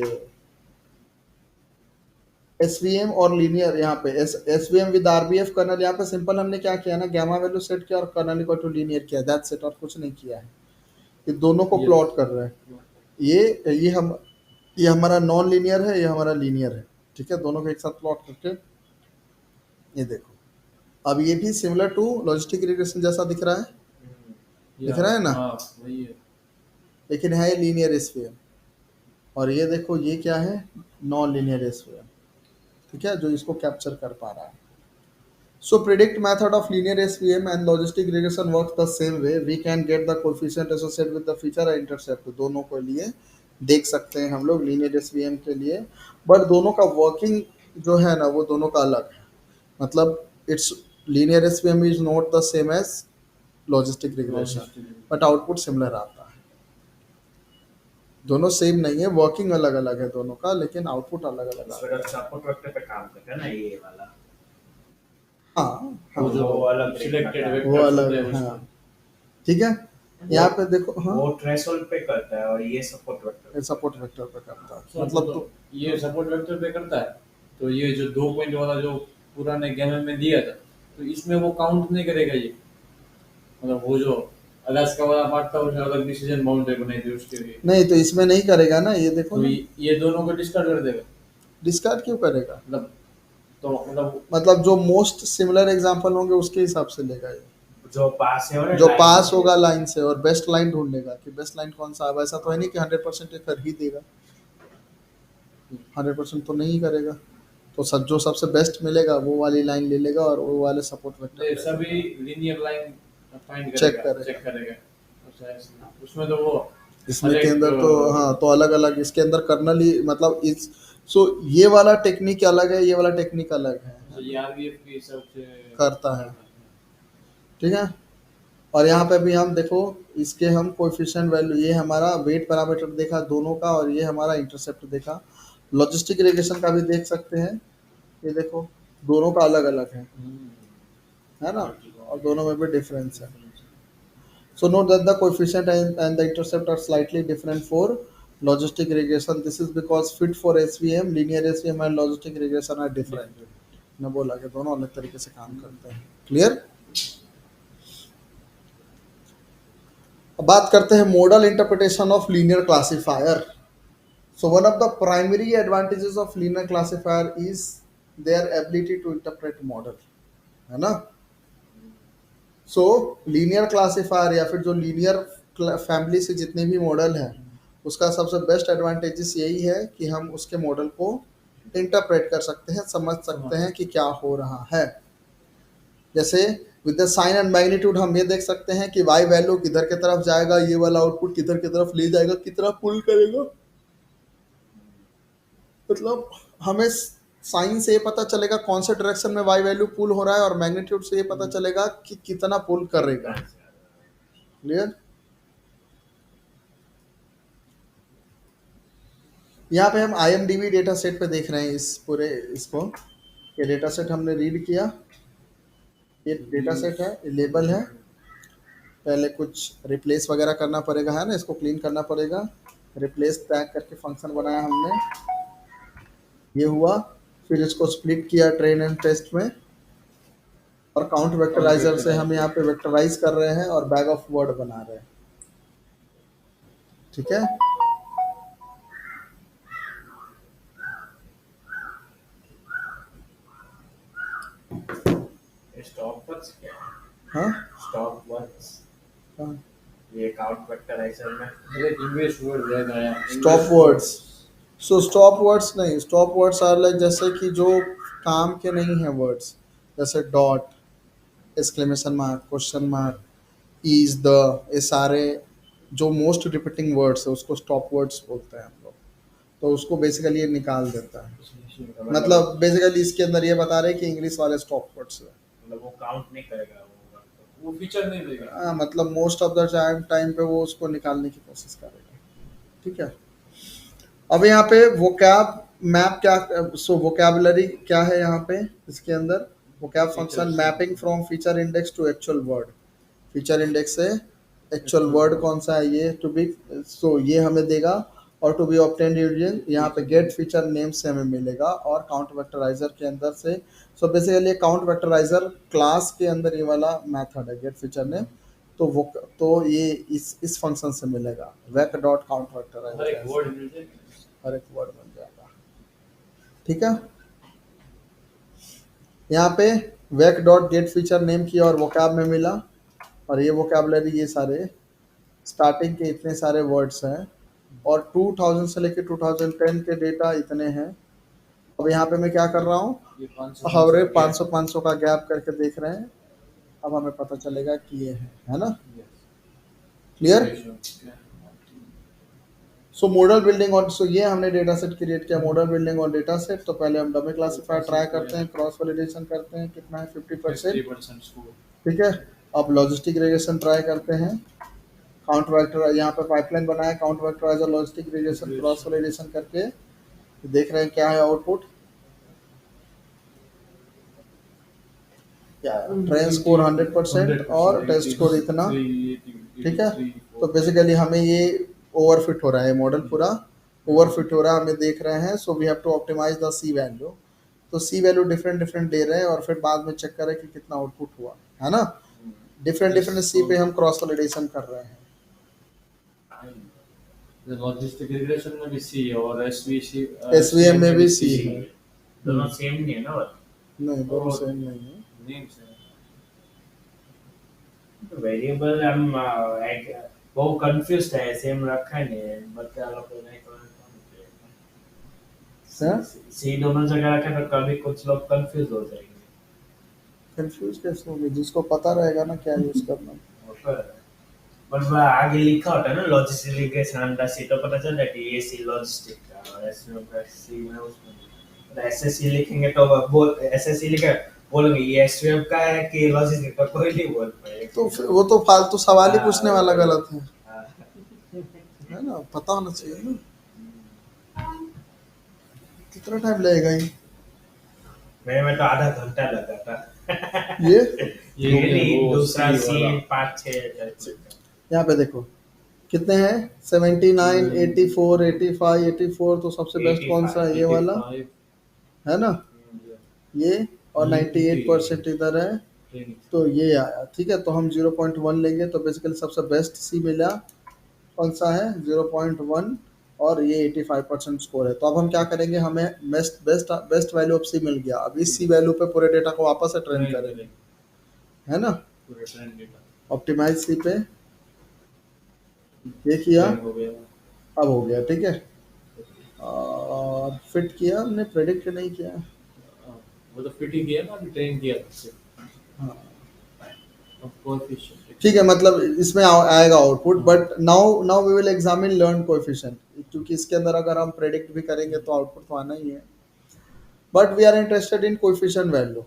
एसवीएम और लीनियर, यहाँ पे एसवीएम विद आरबीएफ कर्नल। यहाँ पे सिंपल हमने क्या किया ना, गामा वैल्यू सेट किया और कर्नल इक्वल टू लीनियर किया, दैट्स सेट, और कुछ नहीं किया है। ये दोनों को प्लॉट कर रहे हैं, ये हमारा नॉन लीनियर है, ये हमारा लीनियर है, ठीक है, दोनों को एक साथ प्लॉट करके ये देखो। अब ये भी सिमिलर टू लॉजिस्टिक रिग्रेशन जैसा दिख रहा है ना, वही है। लेकिन है लीनियर एसवीएम। और ये देखो, ये क्या है, नॉन लीनियर एसवीएम, ठीक है, जो इसको कैप्चर कर पा रहा है। So predict method of linear SVM and logistic regression work the same way, we can get the coefficient associated with the feature and intercept, दोनों के लिए देख सकते हैं हम लोग लीनियर एसवीएम के लिए, बट दोनों का वर्किंग जो है ना वो दोनों का अलग है। मतलब it's linear SVM is not the same as logistic regression, but output similar आता है। दोनों सेम नहीं है, वर्किंग अलग अलग है दोनों का, लेकिन आउटपुट अलग अलग आता उसमें सपोर्ट वेक्टर पे काम करते हैं ना ये वाला, है। हाँ वो हाँ, जो वो अलग सिलेक्टेड है, वो वेक्टर्स अलग होते हैं है, हाँ उसमें। ठीक है। यहाँ पे देखो, हाँ वो थ्रेशोल्ड पे करता है और ये सपोर्ट वेक्टर ये सपोर्ट वेक्टर पे करता है, तो मतलब तो ये सपोर्ट वेक्टर पे करता है, तो ये जो 2 पॉइंट वाला जो पुराने गेम में दिया था, तो इसमें वो काउंट नहीं करेगा ये, मतलब वो जो अलास्का वाला पार्ट था उसने अलग डिसीजन बाउंड्री बनाई थी उसके लिए, नहीं तो इसमें नहीं करेगा ना, ये देखो तो ना, ये दोनों को डिस्कार्ड कर देगा, डिस्कार्ड क्यों करेगा? मतलब तो मतलब मतलब जो मोस्ट सिमिलर एग्जांपल होंगे उसके हिसाब से लेगा ये, जो पास है और जो लाइन पास से। होगा लाइन से, और बेस्ट लाइन ढूंढेगा कि बेस्ट लाइन कौन सा है। अब ऐसा तो है नहीं कि 100% कर ही देगा, 100% तो नहीं करेगा। तो सब जो सबसे बेस्ट मिलेगा वो वाली लाइन ले लेगा और वो वाले सपोर्ट ये वेक्टर सभी लीनियर लाइन फाइंड चेक करेगा, करेगा। चेक करेगा। अच्छा ऐसे उसमें तो वो इसमें हर के एक अंदर तो हाँ, तो अलग अलग इसके अंदर कर्नल ही, मतलब इस, सो ये वाला टेक्निक अलग है, ये वाला टेक्निक अलग है, ये आरबीएफ के हिसाब से करता है, ठीक है। और यहाँ पे भी हम देखो, इसके हम कोएफिशिएंट वैल्यू, ये हमारा वेट पैरामीटर देखा दोनों का, और ये हमारा इंटरसेप्ट देखा। लॉजिस्टिक रिग्रेशन का भी देख सकते हैं, ये देखो दोनों का अलग अलग है ना, और दोनों में भी डिफरेंस है। So note that the coefficient and the intercept are slightly different for logistic regression. This is because fit for SVM, linear SVM and logistic regression are different. मैं बोला कि दोनों अलग तरीके से काम करते हैं। क्लियर? अब बात करते हैं model interpretation of linear classifier. So one of the primary advantages of linear classifier is their ability to interpret model, है ना? सो लीनियर क्लासिफायर या फिर जो लीनियर फैमिली से जितने भी मॉडल हैं, उसका सबसे बेस्ट एडवांटेजेस यही है कि हम उसके मॉडल को इंटरप्रेट कर सकते हैं, समझ सकते हैं कि क्या हो रहा है। जैसे with the sign and magnitude हम ये देख सकते हैं कि वाई वैल्यू किधर की तरफ जाएगा, ये वाला आउटपुट किधर की तरफ ले जाएगा, कितना पुल करेगा। मतलब हमें साइन से ये पता चलेगा कौन से डायरेक्शन में वाई वैल्यू पुल हो रहा है, और मैग्नीट्यूड से ये पता चलेगा कि कितना पुल करेगा। क्लियर? यहाँ पे हम IMDb डेटा सेट पे देख रहे हैं इस पूरे इसको, ये डेटा सेट हमने रीड किया, ये डेटा सेट है, ये लेबल है। पहले कुछ रिप्लेस वगैरह करना पड़ेगा, है ना, इसको क्लीन करना पड़ेगा। रिप्लेस टैग करके फंक्शन बनाया हमने, ये हुआ। फिर इसको स्प्लिट किया ट्रेन एंड टेस्ट में, और काउंट वेक्टराइजर से हम यहाँ पे वेक्टराइज कर रहे हैं और बैग ऑफ वर्ड बना रहे हैं, ठीक है। स्टॉप वर्ड्स क्या है? हाँ स्टॉप वर्ड्स हाँ, ये काउंट वेक्टराइजर में एक इंग्लिश वर्ड रहेगा यार, stop words. So stop words नहीं, स्टॉप वर्ड्स आर लाइक जैसे कि जो काम के नहीं है वर्ड्स, जैसे dot, exclamation mark, question mark, is, the, ये सारे जो मोस्ट रिपीटिंग वर्ड्स है उसको स्टॉप वर्ड्स बोलते हैं हम लोग। तो उसको बेसिकली ये निकाल देता है। मतलब बेसिकली इसके अंदर ये बता रहे हैं कि इंग्लिश वाले स्टॉप वर्ड्स है। मतलब वो काउंट नहीं करेगा वो फीचर नहीं देगा। हाँ, मतलब मोस्ट ऑफ द टाइम पे वो उसको निकालने की कोशिश करेगा, ठीक है। अब यहाँ पे वोकैब मैप क्या, सो वोकैबुलरी क्या है यहाँ पे इसके अंदर, vocab function mapping from feature index to actual word, feature index से एक्चुअल वर्ड कौन सा है ये टू बी, सो ये हमें देगा। और टू बी ऑब्टेन्ड यूजिंग यहाँ पे गेट फीचर नेम से हमें मिलेगा, और काउंट वेक्टराइजर के अंदर से। सो बेसिकली काउंट वेक्टराइजर क्लास के अंदर ये वाला मेथड है गेट फीचर नेम, तो वो तो ये इस फंक्शन से मिलेगा, वेक डॉट काउंट हर वेक्टराइजर, एक वर्ड मिल जाएगा। हर एक वर्ड बन जाएगा, ठीक है। यहाँ पे वेक डॉट गेट फीचर नेम किया और वोकैब में मिला, और ये वोकैबुलरी ये सारे स्टार्टिंग के इतने सारे वर्ड्स हैं, और 2000 से लेके 2010 के डेटा इतने हैं। अब यहाँ पे मैं क्या कर रहा हूँ, ये 500 हवरे 500 का गैप करके देख रहे हैं। अब हमें पता चलेगा कि ये है ना। क्लियर? सो मॉडल बिल्डिंग और सो ये हमने डेटा सेट क्रिएट किया, मॉडल बिल्डिंग और डेटा सेट। तो पहले हम डमी क्लासिफायर ट्राई करते हैं, क्रॉस वैलिडेशन करते हैं, कितना है 50%, 50% स्कोर। ठीक है। अब लॉजिस्टिक रिग्रेशन ट्राई करते हैं, काउंट वेक्टर यहाँ पे पाइपलाइन बनाया, count vectorizer logistic regression cross validation करके देख रहे हैं क्या है आउटपुट, क्या ट्रेन स्कोर 100% और टेस्ट स्कोर इतना, ठीक है। तो बेसिकली हमें ये ओवरफिट हो रहा है, मॉडल पूरा ओवरफिट हो रहा है, हमें देख रहे हैं। So we have to optimise the C value. तो सी वैल्यू डिफरेंट डिफरेंट दे रहे हैं और फिर बाद में चेक करें कि कितना आउटपुट हुआ, है ना। डिफरेंट डिफरेंट सी पे हम क्रॉस वैलिडेशन कर रहे हैं। लॉजिस्टिक रिग्रेशन में भी सी है और एसवीसी एसवीएम में भी सी है, दोनों सेम नहीं है ना, नहीं दोनों सेम नहीं है। नेम्स है। वेरिएबल हम वो कंफ्यूज है, सेम रखा है नहीं बच्चा लोग को नहीं क्या सी दोनों जगह रखा तो कभी कुछ लोग कंफ्यूज हो जाएंगे। कंफ्यूज कैसे होंगे, जिसको पता रहेगा ना क्या यूज करना। बट वो आगे लिखा होता है ना लॉजिस्टिक रिग्रेशन अंडर सी, तो पता चल जाता है ये सी लॉजिस्टिक का और सी में उसमें एसएससी लिखेंगे तो वो एसएससी लिखा बोलेंगे ये एसवीएम का है कि लॉजिस्टिक का, कोई नहीं बोल पाएगा। तो फिर वो तो फालतू सवाल ही पूछने वाला गलत है, हाँ। है ना, पता होना चाहिए ना। कितना टाइम लगेगा ये मेरे में तो आधा घंटा लगा था। ये नहीं वो दूसरा सी वाला। सी 5-6 यहाँ पे देखो कितने हैं 79, 84, 85, 84। तो सबसे बेस्ट कौन सा है, ये वाला है ना, ये। और 98% इधर है, तो ये आया, ठीक है। तो हम 0.1 लेंगे तो बेसिकली सबसे बेस्ट सी मिला, कौन सा है 0.1, और ये 85% स्कोर है। तो अब हम क्या करेंगे, हमें best best best value of C मिल गया। अब इस सी वैल्यू पे पूरे डेटा को वापस से ट्रेन करेंगे, है ना। पूरे ट्रेंड डेटा ऑप्टिमाइज सी पे ये किया, हो गया। अब हो गया, ठीक है। और फिट किया हमने, प्रेडिक्ट नहीं किया। वो तो फिट ही किया ना, अभी ट्रेन किया उससे। हाँ अब कोएफिशिएंट ठीक है, मतलब इसमें आएगा output. But now now we will examine learn coefficient, क्योंकि इसके अंदर अगर हम प्रेडिक्ट भी करेंगे तो आउटपुट तो आना ही है। But we are interested in coefficient value.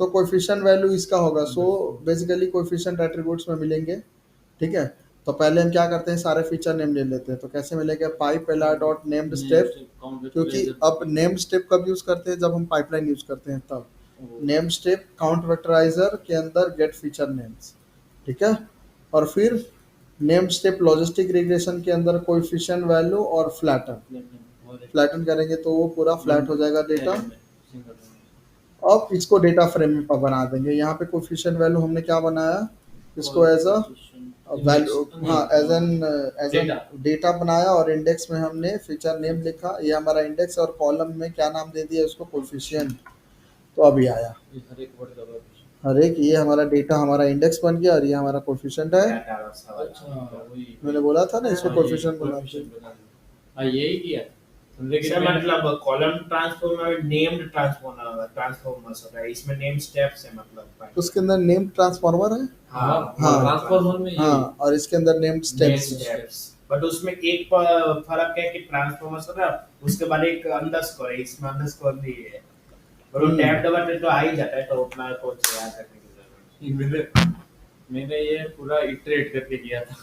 तो कोएफिशिएंट वैल्यू इसका होगा। सो बेसिकली कोएफिशिएंट एट्रीब्यूट्स में मिलेंगे, ठीक है। तो पहले हम क्या करते हैं, सारे फीचर नेम ले लेते हैं। तो कैसे मिलेगा, pipe L R dot named step, क्योंकि अब नेम्ड स्टेप कब यूज करते हैं, जब हम पाइपलाइन यूज करते हैं तब। नेम स्टेप काउंट वेक्टराइजर के अंदर गेट फीचर नेम्स, ठीक है। और फिर नेम स्टेप लॉजिस्टिक रिग्रेशन के अंदर कोएफिशिएंट वैल्यू और फ्लैटन करेंगे तो वो पूरा फ्लैट हो जाएगा डेटा। अब इसको डेटा फ्रेम में बना देंगे। यहाँ पे कोएफिशिएंट वैल्यू हमने क्या बनाया, इसको एज अ वैल्यू, हाँ एज एन डेटा बनाया, और इंडेक्स में हमने फीचर नेम लिखा। ये हमारा इंडेक्स, और कॉलम में क्या नाम दे दिया उसको, कोएफिशिएंट। तो अभी आया हर एक, ये हमारा डेटा, हमारा इंडेक्स बन गया, और ये हमारा कोएफिशिएंट है। मैंने बोला था ना इसको कोएफिशिएंट बनाते हैं। हाँ यही किया। इसका मतलब कॉलम ट्रांसफॉर्म में नेम्ड ट्रांसफॉर्मर्स होता है, इसमें नेम स्टेप्स है मतलब। उसके अंदर नेम ट्रांसफॉर्मर है, हाँ ट्रांसफॉर्मर में हाँ, और इसके अंदर नेम स्टेप्स। बट उसमें एक फर्क है कि ट्रांसफॉर्मर्स होता है उसके बाद एक अंडरस्कोर है, इसमें अंडरस्कोर भी है। और वो टैब दबाते तो आ ही जाता है, तो उतना कुछ याद रखने की जरूरत नहीं। मैंने ये पूरा इटरेट करके किया था।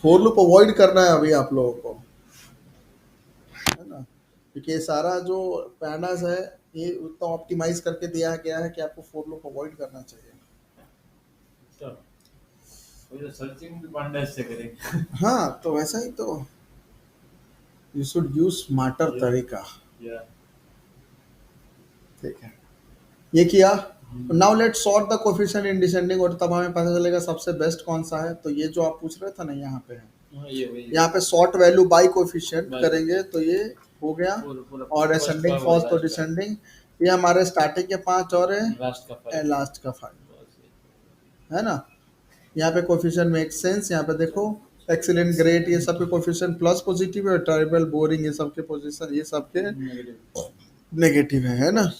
फोर लूप अवॉइड करना है अभी आप लोगों को, है ना, क्योंकि ये सारा जो पैंडास है ये उतना ऑप्टिमाइज करके दिया गया है कि आपको फोर लूप अवॉइड करना चाहिए। तो वो सर्चिंग भी पांडास से करेंगे। हाँ तो वैसा ही, तो यू शुड यूज स्मार्टर तरीका, ठीक है। ये किया। Now let's sort the coefficient in descending order, तब हमें पता चलेगा सबसे बेस्ट कौन सा है। तो ये जो आप पूछ रहे थे ना, यहाँ पे है, यहाँ पे सॉर्ट वैल्यू बाय कोएफिशिएंट करेंगे तो ये हो गया। और असेंडिंग फर्स्ट तो डिसेंडिंग, ये हमारे स्टार्टिंग के 5 और है लास्ट का 5, है ना। यहाँ पे कोएफिशिएंट मेक सेंस, यहाँ पे देखो एक्सीलेंट, ग्रेट, ये सब के कोएफिशिएंट प्लस पॉजिटिव है। टेरिबल, बोरिंग, ये सब के पोजीशन, ये सब के नेगेटिव है ना।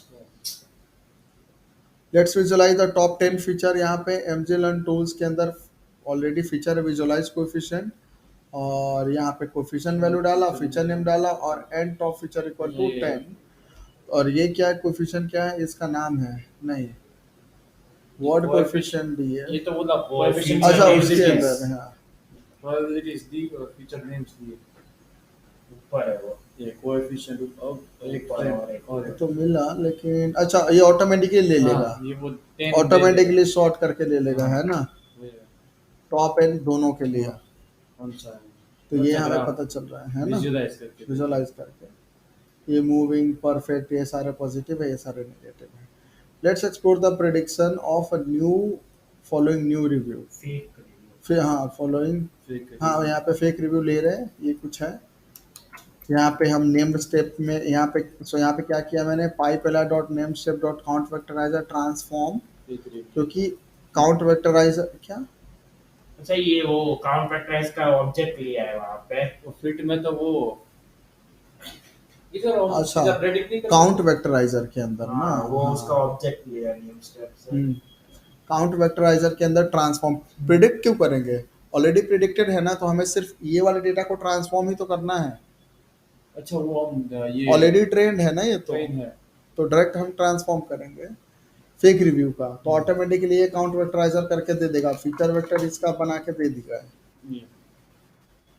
Let's visualise the top 10 feature. यहाँ पे एमजे लर्न टूल्स के अंदर ऑलरेडी फीचर है विजुअलाइज कोएफिशिएंट। और यहाँ पे कोफिशिएंट वैल्यू डाला, फीचर नेम डाला और and top feature equal to ये 10। और ये क्या है, कोफिशिएंट क्या है, इसका नाम है नहीं, वर्ड कोफिशिएंट दी है। ये तो बोला Coefficient अच्छा names उसके is- अंदर है, हाँ प्रोबेबिलिटीज दी और फीचर नेम्स दिए। ऊपर है वो ये कोएफिशिएंट अब एक ऊपर और एक और तो मिला, लेकिन अच्छा ये ऑटोमेटिकली ले लेगा, हाँ, ये वो 10 ऑटोमेटिकली सॉर्ट करके ले लेगा, है ना, ये टॉप एंड दोनों के लिए। कौन सा है? तो ये अच्छा, हमें ग्राफ पता चल रहा है ना, विजुअलाइज करके विजुअलाइज करके। ये मूविंग, परफेक्ट, ये सारे पॉजिटिव है, ये सारे नेगेटिव है। Let's explore the prediction of a new following new review. Fake फिर हाँ फॉलोइंग, फेक है। हाँ यहाँ पे फेक रिव्यू ले रहे हैं, ये कुछ है। यहाँ पे हम नेम्ड स्टेप में यहाँ पे यहाँ पे क्या किया मैंने, pipeline dot name step dot count vectorizer transform, fake review. क्योंकि काउंट वेक्टराइजर क्या, अच्छा ये वो काउंट फैक्टराइज का ऑब्जेक्ट लिया है वहां पे और फिट में तो वो इधर अच्छा, इधर प्रेडिक्ट नहीं कर काउंट वेक्टराइजर के अंदर ना, हाँ वो हाँ। उसका ऑब्जेक्ट लिया है नेम स्टेप से काउंट वेक्टराइजर के अंदर ट्रांसफॉर्म प्रिडिक्ट क्यों करेंगे, ऑलरेडी प्रिडिक्टेड है ना, तो हमें सिर्फ ये वाले डेटा को ट्रांसफॉर्म ही तो करना है, अच्छा वो हम ये ऑलरेडी ट्रेंड है ना ये ट्रेन है तो डायरेक्ट हम ट्रांसफॉर्म करेंगे फेक रिव्यू का, तो ऑटोमेटिकली ये काउंट वेक्टराइजर करके दे देगा, फीचर वेक्टर इसका बना के दे देगा। ये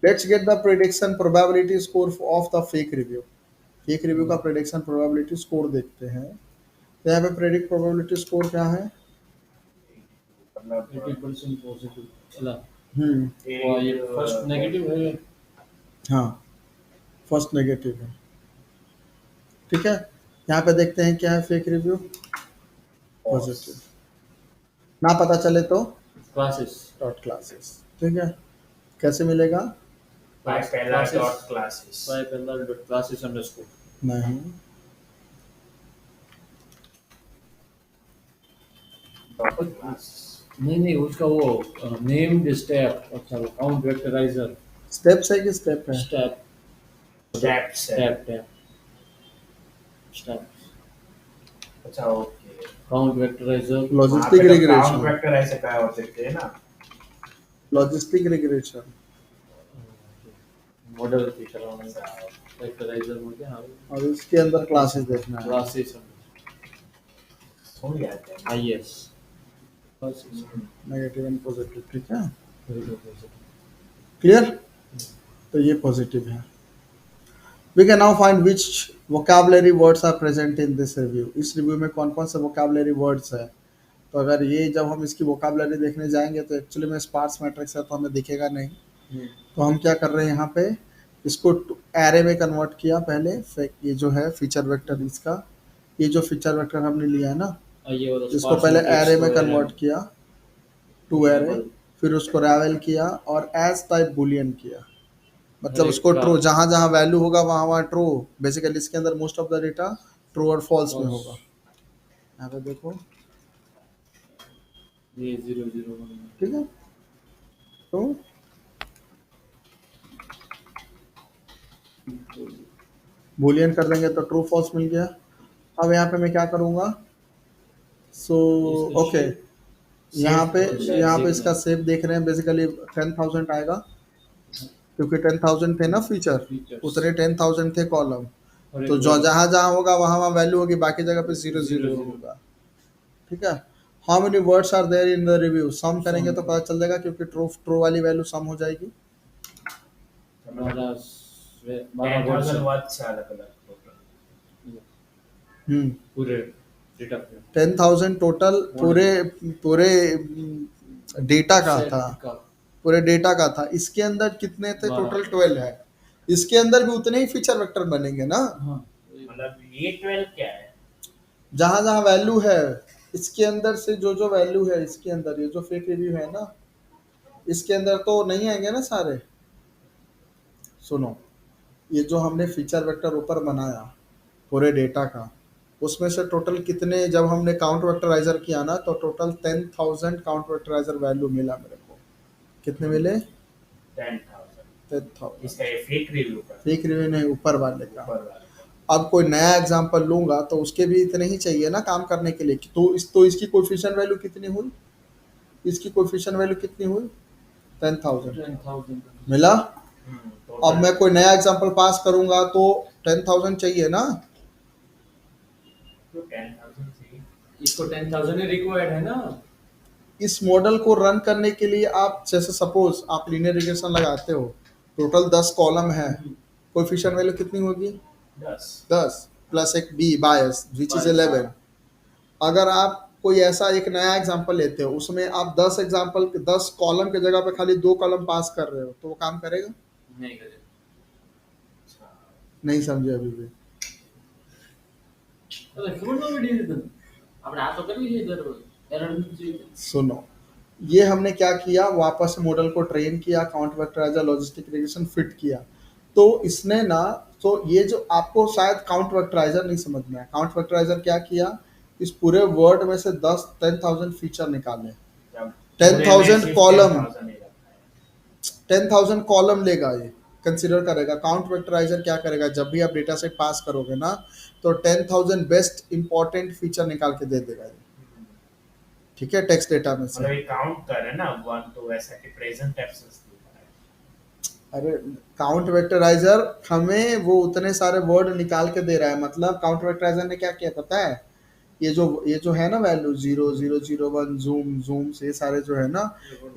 let's get the prediction probability score of the fake review. Fake review का प्रेडिक्शन प्रोबेबिलिटी स्कोर देखते हैं। तो यहाँ पे प्रेडिक्ट प्रोबेबिलिटी स्कोर क्या है, मतलब 80% पॉजिटिव चला हम्म वो ये फर्स्ट नेगेटिव है हाँ फर्स्ट नेगेटिव है, ठीक है। यहाँ पे देखते हैं क्या है फेक रिव्यू, पॉजिटिव, ना पता चले तो क्लासेस डॉट क्लासेस, ठीक है। कैसे मिलेगा, पहला डॉट क्लासेस क्लासेस अंडरस्कोर नहीं डॉट क्लास नहीं उसका वो नेम्ड स्टेप अच्छा वो काउंट वेक्टराइजर स्टेप्स है कि स्टेप है, स्टेप स्टेप्स है स्टेप टैप स्टेप अच्छा okay count vectorizer logistic count regression, vector ऐसे का ऑब्जेक्ट है ना लॉजिस्टिक रिग्रेशन, मॉडल की तरह वेक्टराइजर में क्या और इसके अंदर क्लासेस देखना है, क्लासेस हो जाता है is classes negative and positive, ठीक है, क्लियर। तो ये पॉजिटिव है। We can now find which vocabulary words are present in this review. इस रिव्यू में कौन कौन से वोकैबुलरी वर्ड्स है, तो अगर ये जब हम इसकी वोकैबुलरी देखने जाएंगे तो एक्चुअली में स्पार्स मैट्रिक्स है तो हमें दिखेगा नहीं, तो हम क्या कर रहे हैं यहाँ पे इसको एरे में कन्वर्ट किया पहले, ये जो है फीचर वेक्टर इसका, ये जो फीचर वेक्टर हमने लिया है ना ये वाला इसको पहले एरे में कन्वर्ट किया टू एरे, फिर उसको रैवल किया और एज टाइप बुलियन किया, मतलब अरे उसको का- ट्रू जहाँ जहाँ वैल्यू होगा वहाँ वहाँ ट्रू, बेसिकली इसके अंदर most of the data true और फॉल्स में होगा। यहाँ पे देखो ये 001 ठीक है, तो बुलियन कर देंगे तो ट्रू फॉल्स मिल गया। अब यहाँ पे मैं क्या करूँगा, सो ओके यहाँ पे इसका सेव देख रहे हैं, बेसिकली 10,000 आएगा क्योंकि 10,000 थे ना फीचर, उतने 10,000 थे कॉलम, तो जो जहाँ जहाँ होगा वहाँ वहाँ वैल्यू होगी, बाकी जगह पे 0 होगा, ठीक है। How many words are there in the review, sum करेंगे तो पता चल जाएगा क्योंकि ट्रू वाली वैल्यू सम हो जाएगी। हमारा 10,000 वर्ड्स अलग अलग पूरे डेटा 10,000 टोटल पूरे डेटा का था, पूरे डेटा का था। इसके अंदर कितने थे, टोटल 12 है, इसके अंदर भी उतने ही फीचर वेक्टर बनेंगे ना, मतलब ये 12 क्या है जहां जहां वैल्यू है इसके अंदर से जो वैल्यू है इसके अंदर, ये जो फेक रिव्यू है ना इसके अंदर तो नहीं आएंगे ना सारे। सुनो, ये जो हमने फीचर वेक्टर ऊपर बनाया पूरे डेटा का, उसमें से टोटल कितने, जब हमने काउंट वेक्टराइजर किया ना तो टोटल 10,000 काउंट वेक्टराइजर वैल्यू मिला मेरे को। कितने मिले, 10,000 10,000। इसका ये फेक रिव्यू का फेक रिव्यू नहीं, ऊपर वाले का। ऊपर वाला अब कोई नया एग्जांपल लूंगा तो उसके भी इतने ही चाहिए ना काम करने के लिए, तो इसकी कोएफिशिएंट वैल्यू कितनी हुई, इसकी कोएफिशिएंट वैल्यू कितनी हुई 10,000 10,000 मिला। अब मैं कोई नया एग्जांपल पास करूंगा तो 10,000 चाहिए ना। तो 10,000 चाहिए। इसको 10,000 ही रिक्वायर्ड है ना। इस मॉडल को रन करने के लिए आप जैसे सपोज आप लीनियर रिग्रेशन लगाते हो, टोटल 10 कॉलम है, कोएफिशिएंट वैल्यू कितनी होगी? 10। 10 प्लस एक बी बायस विच इज 11। अगर आप कोई ऐसा एक नया एग्जांपल लेते हो उसमें आप 10 एग्जांपल 10 कॉलम के जगह पे खाली 2 कॉलम पास कर रहे हो तो वो काम करेगा? नहीं करेगा। नहीं समझे अभी भी? अरे क्यों ना वीडियो दे આપણે આ તો કરવી છે દર એરર નથી। सुनो, ये हमने क्या किया, वापस मॉडल को ट्रेन किया, count vectorizer logistic regression fit किया। तो इसने ना, तो ये जो आपको शायद काउंट वेक्टराइजर नहीं समझ में आया, काउंट वेक्टराइजर क्या किया, इस पूरे वर्ड में से 10,000 फीचर निकाले, 10,000 कॉलम, 10,000 कॉलम लेगा ये, कंसिडर करेगा। काउंट वेक्टराइजर क्या करेगा, जब भी आप डेटा सेट पास करोगे ना तो 10,000 बेस्ट इंपॉर्टेंट फीचर निकाल के दे देगा ये, ठीक है, टेक्स्ट डेटा में से। मतलब ये काउंट कर है ना 1 तो ऐसा कि प्रेजेंट एब्सेंस अरे काउंट वेक्टराइजर हमें वो उतने सारे वर्ड निकाल के दे रहा है, मतलब काउंट वेक्टराइजर ने क्या किया पता है, ये जो है ना वैल्यू 0 0 0 1 जूम जूम से ये सारे जो है ना,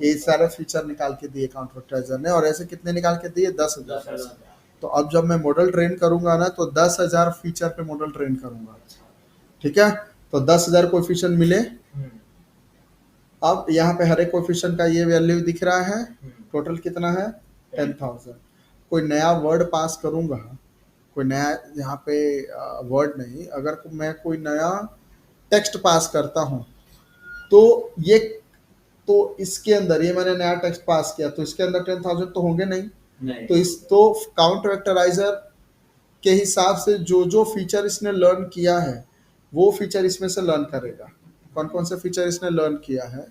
ये सारे फीचर निकाल के दिए काउंट वेक्टराइजर ने, और ऐसे कितने निकाल के दिए? 10,000। तो अब जब मैं मॉडल ट्रेन करूंगा ना तो 10,000 फीचर पे मॉडल ट्रेन करूंगा, ठीक है। तो 10,000 कोएफिशिएंट मिले। अब यहाँ पे हर एक कोएफिशिएंट का ये वैल्यू दिख रहा है, टोटल कितना है? 10,000। कोई नया वर्ड पास करूंगा, कोई नया यहाँ पे वर्ड नहीं, अगर मैं कोई नया टेक्स्ट पास करता हूँ तो ये, तो इसके अंदर ये मैंने नया टेक्स्ट पास किया तो इसके अंदर 10,000 तो होंगे नहीं। तो इस तो काउंट वेक्टराइजर के हिसाब से जो जो फीचर इसने लर्न किया है वो फीचर इसमें से लर्न करेगा। कौन कौन से फीचर इसने लर्न किया है,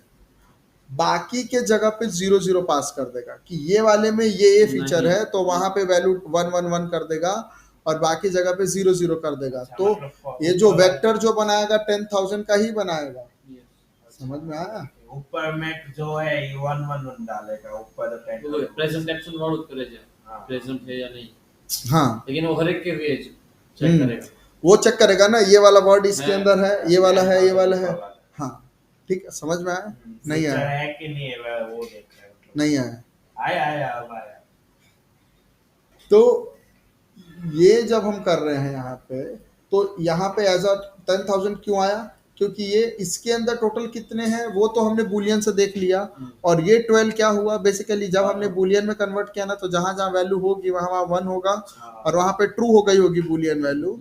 बाकी के जगह पे 0 0 पास कर देगा कि ये वाले में ये फीचर है तो वहां पे वैल्यू 1 1 1 कर देगा, और बाकी जगह पे 0 0 कर देगा। तो ये जो वेक्टर जो बनाएगा 10,000 का ही बनाएगा। समझ में आया? ऊपर में जो है ये 1 1 1 डालेगा ऊपर, तो प्रेजेंट एब्सेंट वालों करे છે प्रेजेंट है या नहीं। हाँ, लेकिन वो हर एक के लिए चेक करेगा, वो चेक करेगा ना, ये वाला वर्ड इसके अंदर है, ये वाला है, ये वाला है। हाँ ठीक है, समझ में आया? नहीं आया है कि नहीं है वो देख रहे हो? नहीं आया? आया आया अब आया। तो ये जब हम कर रहे हैं यहाँ पे, तो यहाँ पे एज अ 10,000 क्यों आया, क्योंकि ये इसके अंदर टोटल कितने हैं वो तो हमने बुलियन से देख लिया, और ये 12 क्या हुआ बेसिकली, जब हमने बुलियन में कन्वर्ट किया ना तो जहां जहां वैल्यू होगी वहां 1 होगा, और वहां पे ट्रू हो गई होगी बुलियन वैल्यू,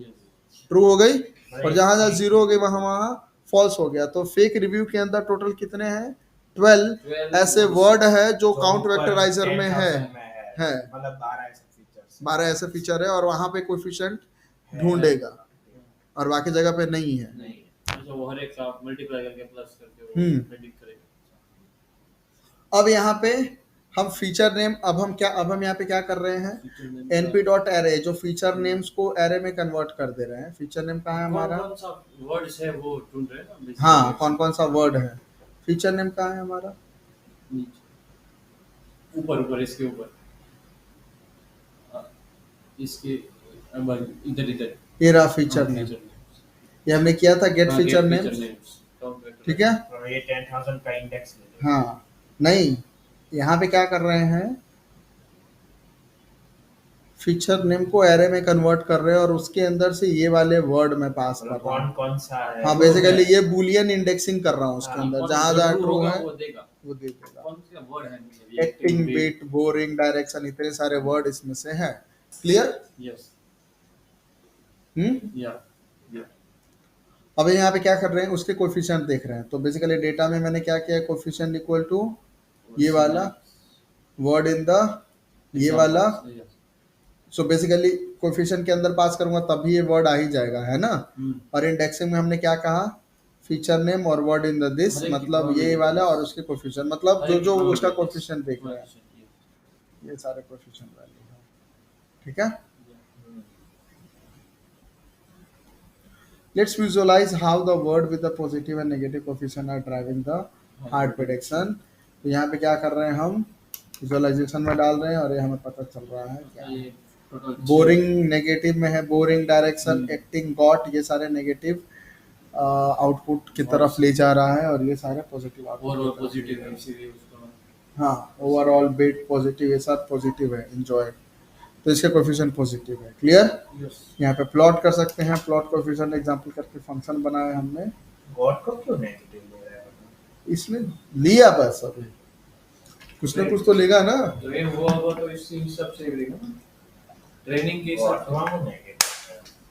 ट्रू हो गई, और जहां जहां 0 हो गई वहां वहां फॉल्स हो गया। तो फेक रिव्यू के अंदर टोटल कितने हैं? 12 ऐसे वर्ड है जो काउंट वेक्टराइजर में है मतलब 12 ऐसे फीचर्स, 12 ऐसे फीचर है, और वहां पे कोएफिशिएंट ढूंढेगा और बाकी जगह पे नहीं है। नहीं अच्छा, वो हर एक का मल्टीप्लाई करके प्लस करके वो प्रेडिक्ट करेगा। अब यहाँ पे हम फीचर नेम, अब हम यहाँ पे क्या कर रहे हैं, np.array जो फीचर नेम्स को एरे में कन्वर्ट कर दे रहे हैं। फीचर नेम कहाँ है हमारा? कौन सा वर्ड्स है वो ढूंढ रहे हैं ना। हाँ, कौन कौन सा वर्ड है, फीचर नेम कहाँ है हमारा? ऊपर ऊपर इसके ऊपर, इसके इधर इधर ये रहा फीचर नेम, ये हमने किया था गेट फीचर नेम, ठीक है। तो ये 10,000 का इंडेक्स ले हाँ नहीं, यहाँ पे क्या कर रहे हैं, फीचर नेम को एरे में कन्वर्ट कर रहे हैं और उसके अंदर से ये वाले वर्ड में पास कर रहा हूँ। कौन कौन सा है? हाँ बेसिकली ये बुलियन इंडेक्सिंग कर रहा हूँ उसके अंदर, जहाँ जहाँ ट्रू है वो देगा, वो दे देगा। कौन सा वर्ड है मतलब एक्टिंग, बीट, बोरिंग, डायरेक्शन, इतने सारे वर्ड इसमें से हैं। क्लियर? यस हम्म। या अब यहाँ पे क्या कर रहे हैं, उसके कोएफिशिएंट देख रहे हैं। तो बेसिकली डेटा में मैंने क्या किया है, कोएफिशिएंट इक्वल टू ये वाला वर्ड इन द ये वाला। सो बेसिकली कोएफिशिएंट के अंदर पास करूंगा तभी ये वर्ड आ ही जाएगा, है ना। और इंडेक्सिंग में हमने क्या कहा, फीचर नेम और वर्ड इन द दिस, मतलब ये वाला और उसके कोएफिशिएंट, मतलब जो जो उसका कोएफिशिएंट देख रहे हैं, ये सारे कोएफिशिएंट वैल्यू है, ठीक है। Let's visualize how the word with the positive and negative coefficient are driving the hard prediction। तो यहाँ पे क्या कर रहे हैं हम, विजुअलाइजेशन में डाल रहे हैं और ये हमें पता चल रहा है क्या है। ये टोटल बोरिंग नेगेटिव में है, बोरिंग डायरेक्शन, एक्टिंग, गॉट, ये सारे नेगेटिव आउटपुट की तरफ ले जा रहा है और ये सारे पॉजिटिव और आउटपुट। पॉजिटिव है इसीलिए उसको हाँ, ओवरऑल बिट पॉजिटिव, ये सब पॉजिटिव है, एंजॉय, तो इसके कोफिशिएंट पॉजिटिव है। क्लियर? यस यहाँ पे प्लॉट कर सकते हैं, प्लॉट कोफिशिएंट एग्जांपल करके फंक्शन बनाया हमने, गॉड को क्यों नेगेटिव ले रहा है? इसमें लिया बस, अभी कुछ ना कुछ तो लेगा ना। तो ये हुआ होगा तो इस हिसाब से मिलेगा ना ट्रेनिंग के हिसाब से गॉड को नेगेटिव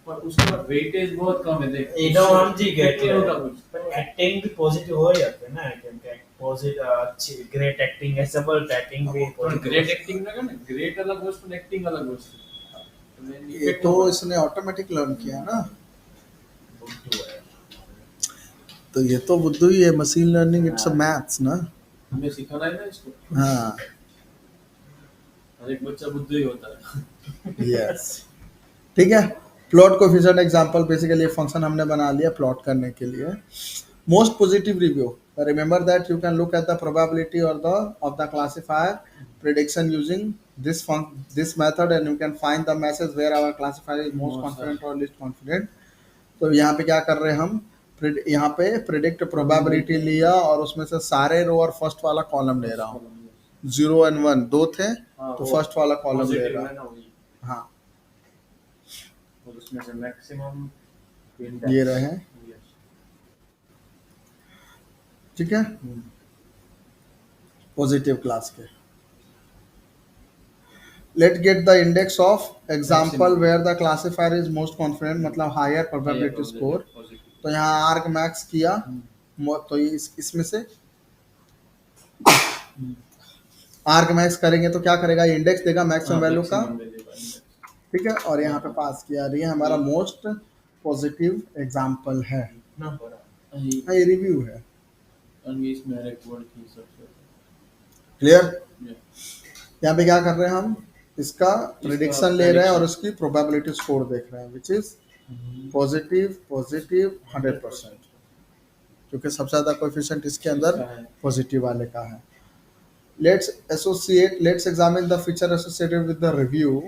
पर उसका वेटेज बहुत कम है देख ये तो हम जी गेट नहीं होगा कुछ पर एक्टिंग भी पॉजिटिव हो जाते हैं ना, क्योंकि पॉजिटिव अच्छी ग्रेट एक्टिंग है, सबल एक्टिंग भी पर ग्रेट एक्टिंग ना ना ग्रेट अलग वस्तु एक्टिंग अलग वस्तु तो ये तो इसने ऑटोमेटिक लर्न किया ना, बुद्धू है। तो ये तो बुद्धू ही है, machine learning, it's a maths ना। हमें सिखाना है ना इसको हाँ, हर एक बच्चा बुद्धू ही होता है यस, ठीक है। Plot coefficient example, basically function हमने बना लिया प्लॉट करने के लिए। Most positive review, remember that you can look at the probability और the of the classifier prediction using this method and you can find the message where our classifier is most confident और least confident. तो यहाँ पे क्या कर रहे हैं हम, यहाँ पे प्रिडिक्ट प्रोबेबिलिटी लिया और उसमें से सारे रो और फर्स्ट वाला कॉलम ले रहा हूँ, 0 और 1 दो थे, तो फर्स्ट वाला कॉलम ले रहा हूँ। हाँ, और उसमें से मैक्सिमम ये रहे, ठीक है, पॉजिटिव क्लास के। Let get the index of example where the classifier is most confident, मतलब हायर प्रोबेबिलिटी स्कोर। तो यहाँ आर्ग मैक्स किया, तो ये इसमें से आर्ग मैक्स करेंगे तो क्या करेगा, ये इंडेक्स देगा मैक्सिमम वैल्यू का, ठीक है, और यहाँ पे पास किया, ये हमारा मोस्ट पॉजिटिव एग्जाम्पल है। इतना बड़ा हाँ, ये रिव्यू है। इसमें हर एक वर्ड की सबसे क्लियर? यहाँ पे क्या कर रहे हैं हम, इसका प्रिडिक्शन ले रहे हैं और उसकी प्रोबेबिलिटी स्कोर देख रहे हैं, विच इज पॉजिटिव पॉजिटिव 100%, क्योंकि सबसे ज्यादा कोएफिशिएंट इसके अंदर पॉजिटिव वाले का है। Let's examine the feature associated with the review.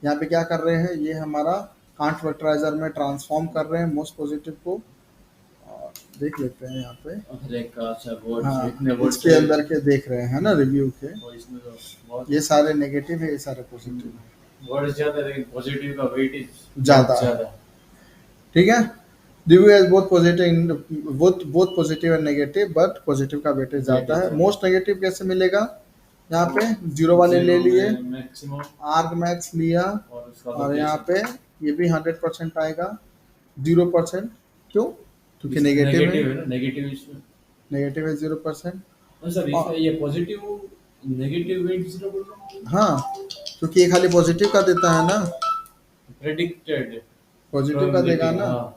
यहाँ पे क्या कर रहे हैं, ये हमारा कांट वेक्टराइजर में ट्रांसफॉर्म कर रहे हैं मोस्ट पॉजिटिव को, और देख लेते हैं यहाँ पे। हर एक का अच्छा वर्ड हाँ, इतने वर्ड इसके अंदर के देख रहे हैं ना रिव्यू के, और इसमें तो बहुत ये सारे नेगेटिव है, ये सारे पॉजिटिव है, वर्ड ज्यादा लेकिन पॉजिटिव का वेटेज ज्यादा है, ठीक है। Review has both positive and negative, but positive का वेटेज ज्यादा है। मोस्ट नेगेटिव कैसे मिलेगा, यहाँ पे 0 वाले ले लिए, मैक्सिमम आर्ग मैक्स लिया, और उसका और यहाँ पे ये भी 100% आएगा, 0%, क्यों, क्योंकि नेगेटिव है, ना नेगेटिव इसमें नेगेटिव है 0%। सर इसमें ये पॉजिटिव नेगेटिव वेट 0 हाँ, क्योंकि ये खाली पॉजिटिव का देता है ना, प्रेडिक्टेड पॉजिटिव का देगा ना। हाँ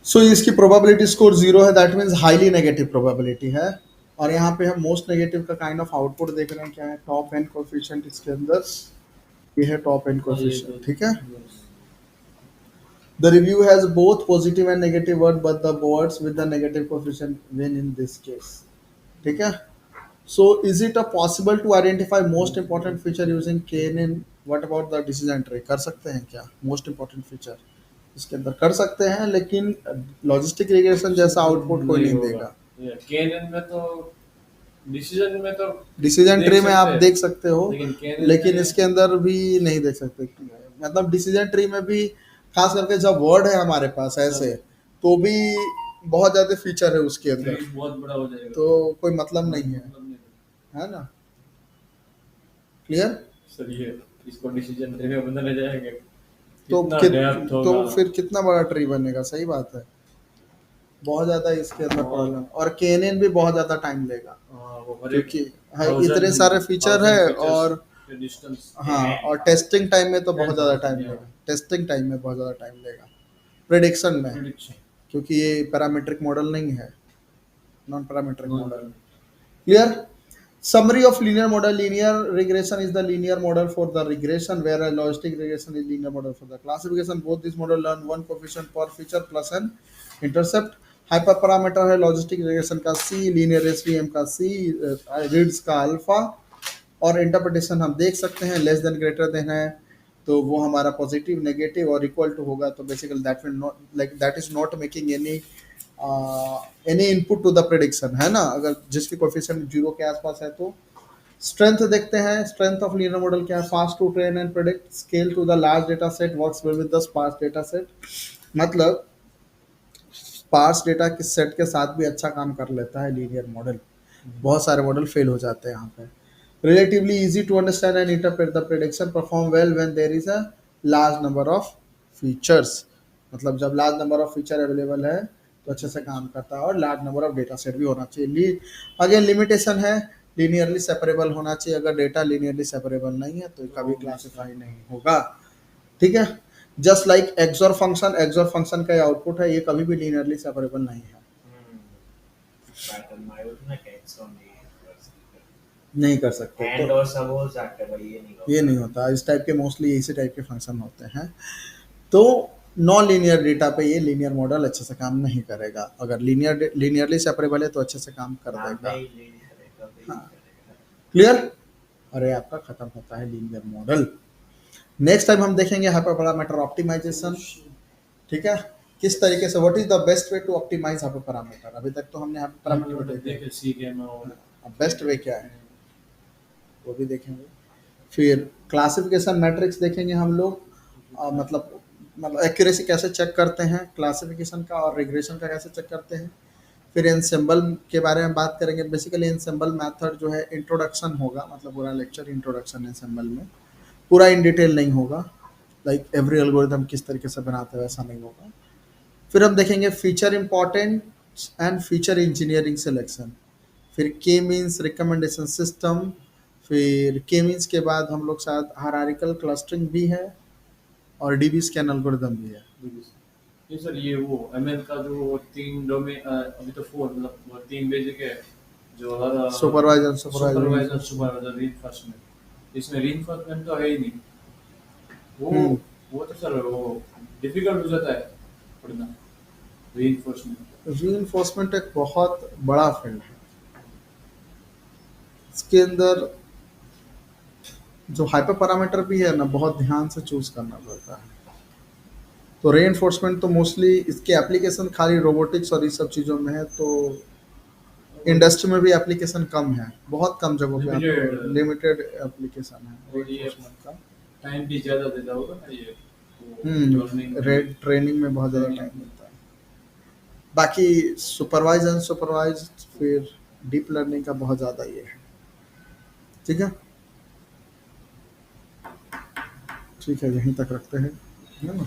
सो इसकी प्रोबेबिलिटी स्कोर 0 है, that means highly negative probability है। और यहाँ पे हम मोस्ट नेगेटिव का काइंड ऑफ आउटपुट देख रहे हैं, क्या है, टॉप एंड कोएफिशिएंट इसके अंदर, ये है टॉप एंड कोएफिशिएंट, ठीक है। The review has both positive and negative word, but the words with the negative coefficient win in this case, ठीक है। So is it a possible to identify most important feature using KNN? What about the decision tree? कर सकते हैं क्या most important feature इसके अंदर, कर सकते हैं, लेकिन लॉजिस्टिक रिग्रेशन जैसा आउटपुट कोई नहीं देगा। केएनएन में तो डिसीजन में तो डिसीजन ट्री में आप देख सकते हो, लेकिन लेकिन इसके अंदर भी नहीं देख सकते, मतलब डिसीजन ट्री में भी खास करके जब वर्ड है हमारे पास ऐसे, तो भी बहुत ज्यादा फीचर है उसके अंदर, बहुत बड़ा हो जाएगा, तो कोई मतलब नहीं है ना। क्लियर? सर ये इसको डिसीजन ट्री में बनाने जाएंगे तो फिर कितना बड़ा ट्री बनेगा, सही बात है, बहुत ज्यादा इसके अंदर प्रॉब्लम, और केएनएन भी बहुत ज्यादा टाइम लेगा, क्योंकि इतने सारे फीचर है, और हाँ, और टेस्टिंग टाइम में तो बहुत ज़्यादा टाइम लेगा, टेस्टिंग टाइम में बहुत ज़्यादा टाइम लेगा, प्रेडिक्शन में, क्योंकि ये पैरामीट्रिक मॉडल नहीं है, non parametric model. Clear? Summary of linear model. Linear regression is the linear model for the regression, whereas logistic regression is linear model for the classification. Both these models learn one coefficient per feature plus an intercept. Hyper parameter है logistic regression का सी, linear SVM का सी, reads का alpha, और interpretation हम देख सकते हैं less than greater than है तो वो हमारा पॉजिटिव नेगेटिव और इक्वल टू होगा, तो basically that will not like that is not making any input to the prediction, है ना। अगर जिसकी कोफिशिएंट जीरो के आसपास है तो स्ट्रेंथ देखते हैं, स्ट्रेंथ ऑफ लीनियर मॉडल क्या है, fast to train and predict, scale to the large data set, works well with the sparse data set, मतलब स्पार्स डेटा के सेट के साथ भी अच्छा काम कर लेता है लीनियर मॉडल, बहुत सारे मॉडल फेल हो जाते हैं यहाँ पे। Relatively easy to understand and interpret the prediction, perform well when there is a large number of features, मतलब जब large number of feature available है तो अच्छे से काम करता है, और large number of data set भी होना चाहिए। अगेन लिमिटेशन है, लीनियरली सेपरेबल होना चाहिए, अगर डेटा लीनियरली सेपरेबल नहीं है तो कभी क्लासिफाई नहीं होगा, ठीक है। जस्ट लाइक एक्सोर फंक्शन का आउटपुट है, ये कभी भी लीनियरली सेपरेबल नहीं है, पैटर्न माय ना कैच ऑन नहीं कर सकते एंड तो और सब हो सकता है भाई, ये नहीं ये होता। नहीं होता। इस टाइप के मोस्टली इसी टाइप के फंक्शन होते हैं, तो नॉन लीनियर डेटा पे ये लीनियर मॉडल अच्छे से काम नहीं करेगा, अगर लीनियरली सेपरेबल है तो अच्छे से काम कर नाम देगा। नहीं लेने करेगा भाई, हाँ, करेगा। क्लियर। अरे आपका खत्म होता है लीनियर मॉडल। नेक्स्ट टाइम हम देखेंगे हाइपर पैरामीटर ऑप्टिमाइजेशन, ठीक है, किस तरीके से, what is the best way to optimise hyperparameter. अभी तक तो हमने हाइपर पैरामीटर देखे, देखे सी के में और अब बेस्ट वे क्या है वो भी देखेंगे। फिर क्लासिफिकेशन मैट्रिक्स देखेंगे हम लोग, मतलब एक्यूरेसी कैसे चेक करते हैं क्लासिफिकेशन का, और रिग्रेशन का कैसे चेक करते हैं। फिर एनसेम्बल के बारे में बात करेंगे। बेसिकली एनसेम्बल मेथड जो है इंट्रोडक्शन होगा, मतलब पूरा लेक्चर इंट्रोडक्शन एनसेम्बल में, पूरा इन डिटेल नहीं होगा, लाइक एवरी एल्गोरिथम किस तरीके से बनाते हैं वैसा नहीं होगा। फिर हम देखेंगे feature important and feature engineering selection, फिर के मीन्स रिकमेंडेशन सिस्टम, फिर के मीन्स के बाद हम लोग शायद हायरार्किकल क्लस्टरिंग भी है, और डीबी स्कैन एल्गोरिथम भी है। ये सर ये वो एमएल का जो तीन डोमेन अभी तो फोर मतलब वो तीन बेसिक है जो हर सुपरवाइजर सुपरवाइजर रीइंफोर्समेंट, इसमें रीइंफोर्समेंट तो है ही नहीं वो हम्म वो तो सर वो डिफिकल्ट हो जाता है पढ़ना रीइंफोर्समेंट। रीइंफोर्समेंट एक बहुत बड़ा फील्ड है, इसके अंदर जो हाइपर पैरामीटर भी है ना, बहुत ध्यान से चूज करना पड़ता है। तो रीइंफोर्समेंट तो मोस्टली इसके एप्लीकेशन खाली रोबोटिक्स और इस सब चीज़ों में है, तो इंडस्ट्री में भी एप्लीकेशन कम है, बहुत कम जगहों पे आपको लिमिटेड एप्लीकेशन है और ये रीइंफोर्समेंट का। टाइम भी ज़्यादा देता होगा ना ये लर्निंग रेड ट्रेनिंग में बहुत ज़्यादा टाइम मिलता है। बाकी सुपरवाइज अनसुपरवाइज फिर डीप लर्निंग का बहुत ज़्यादा ये है, ठीक है। ठीक है, यहीं तक रखते हैं, है ना।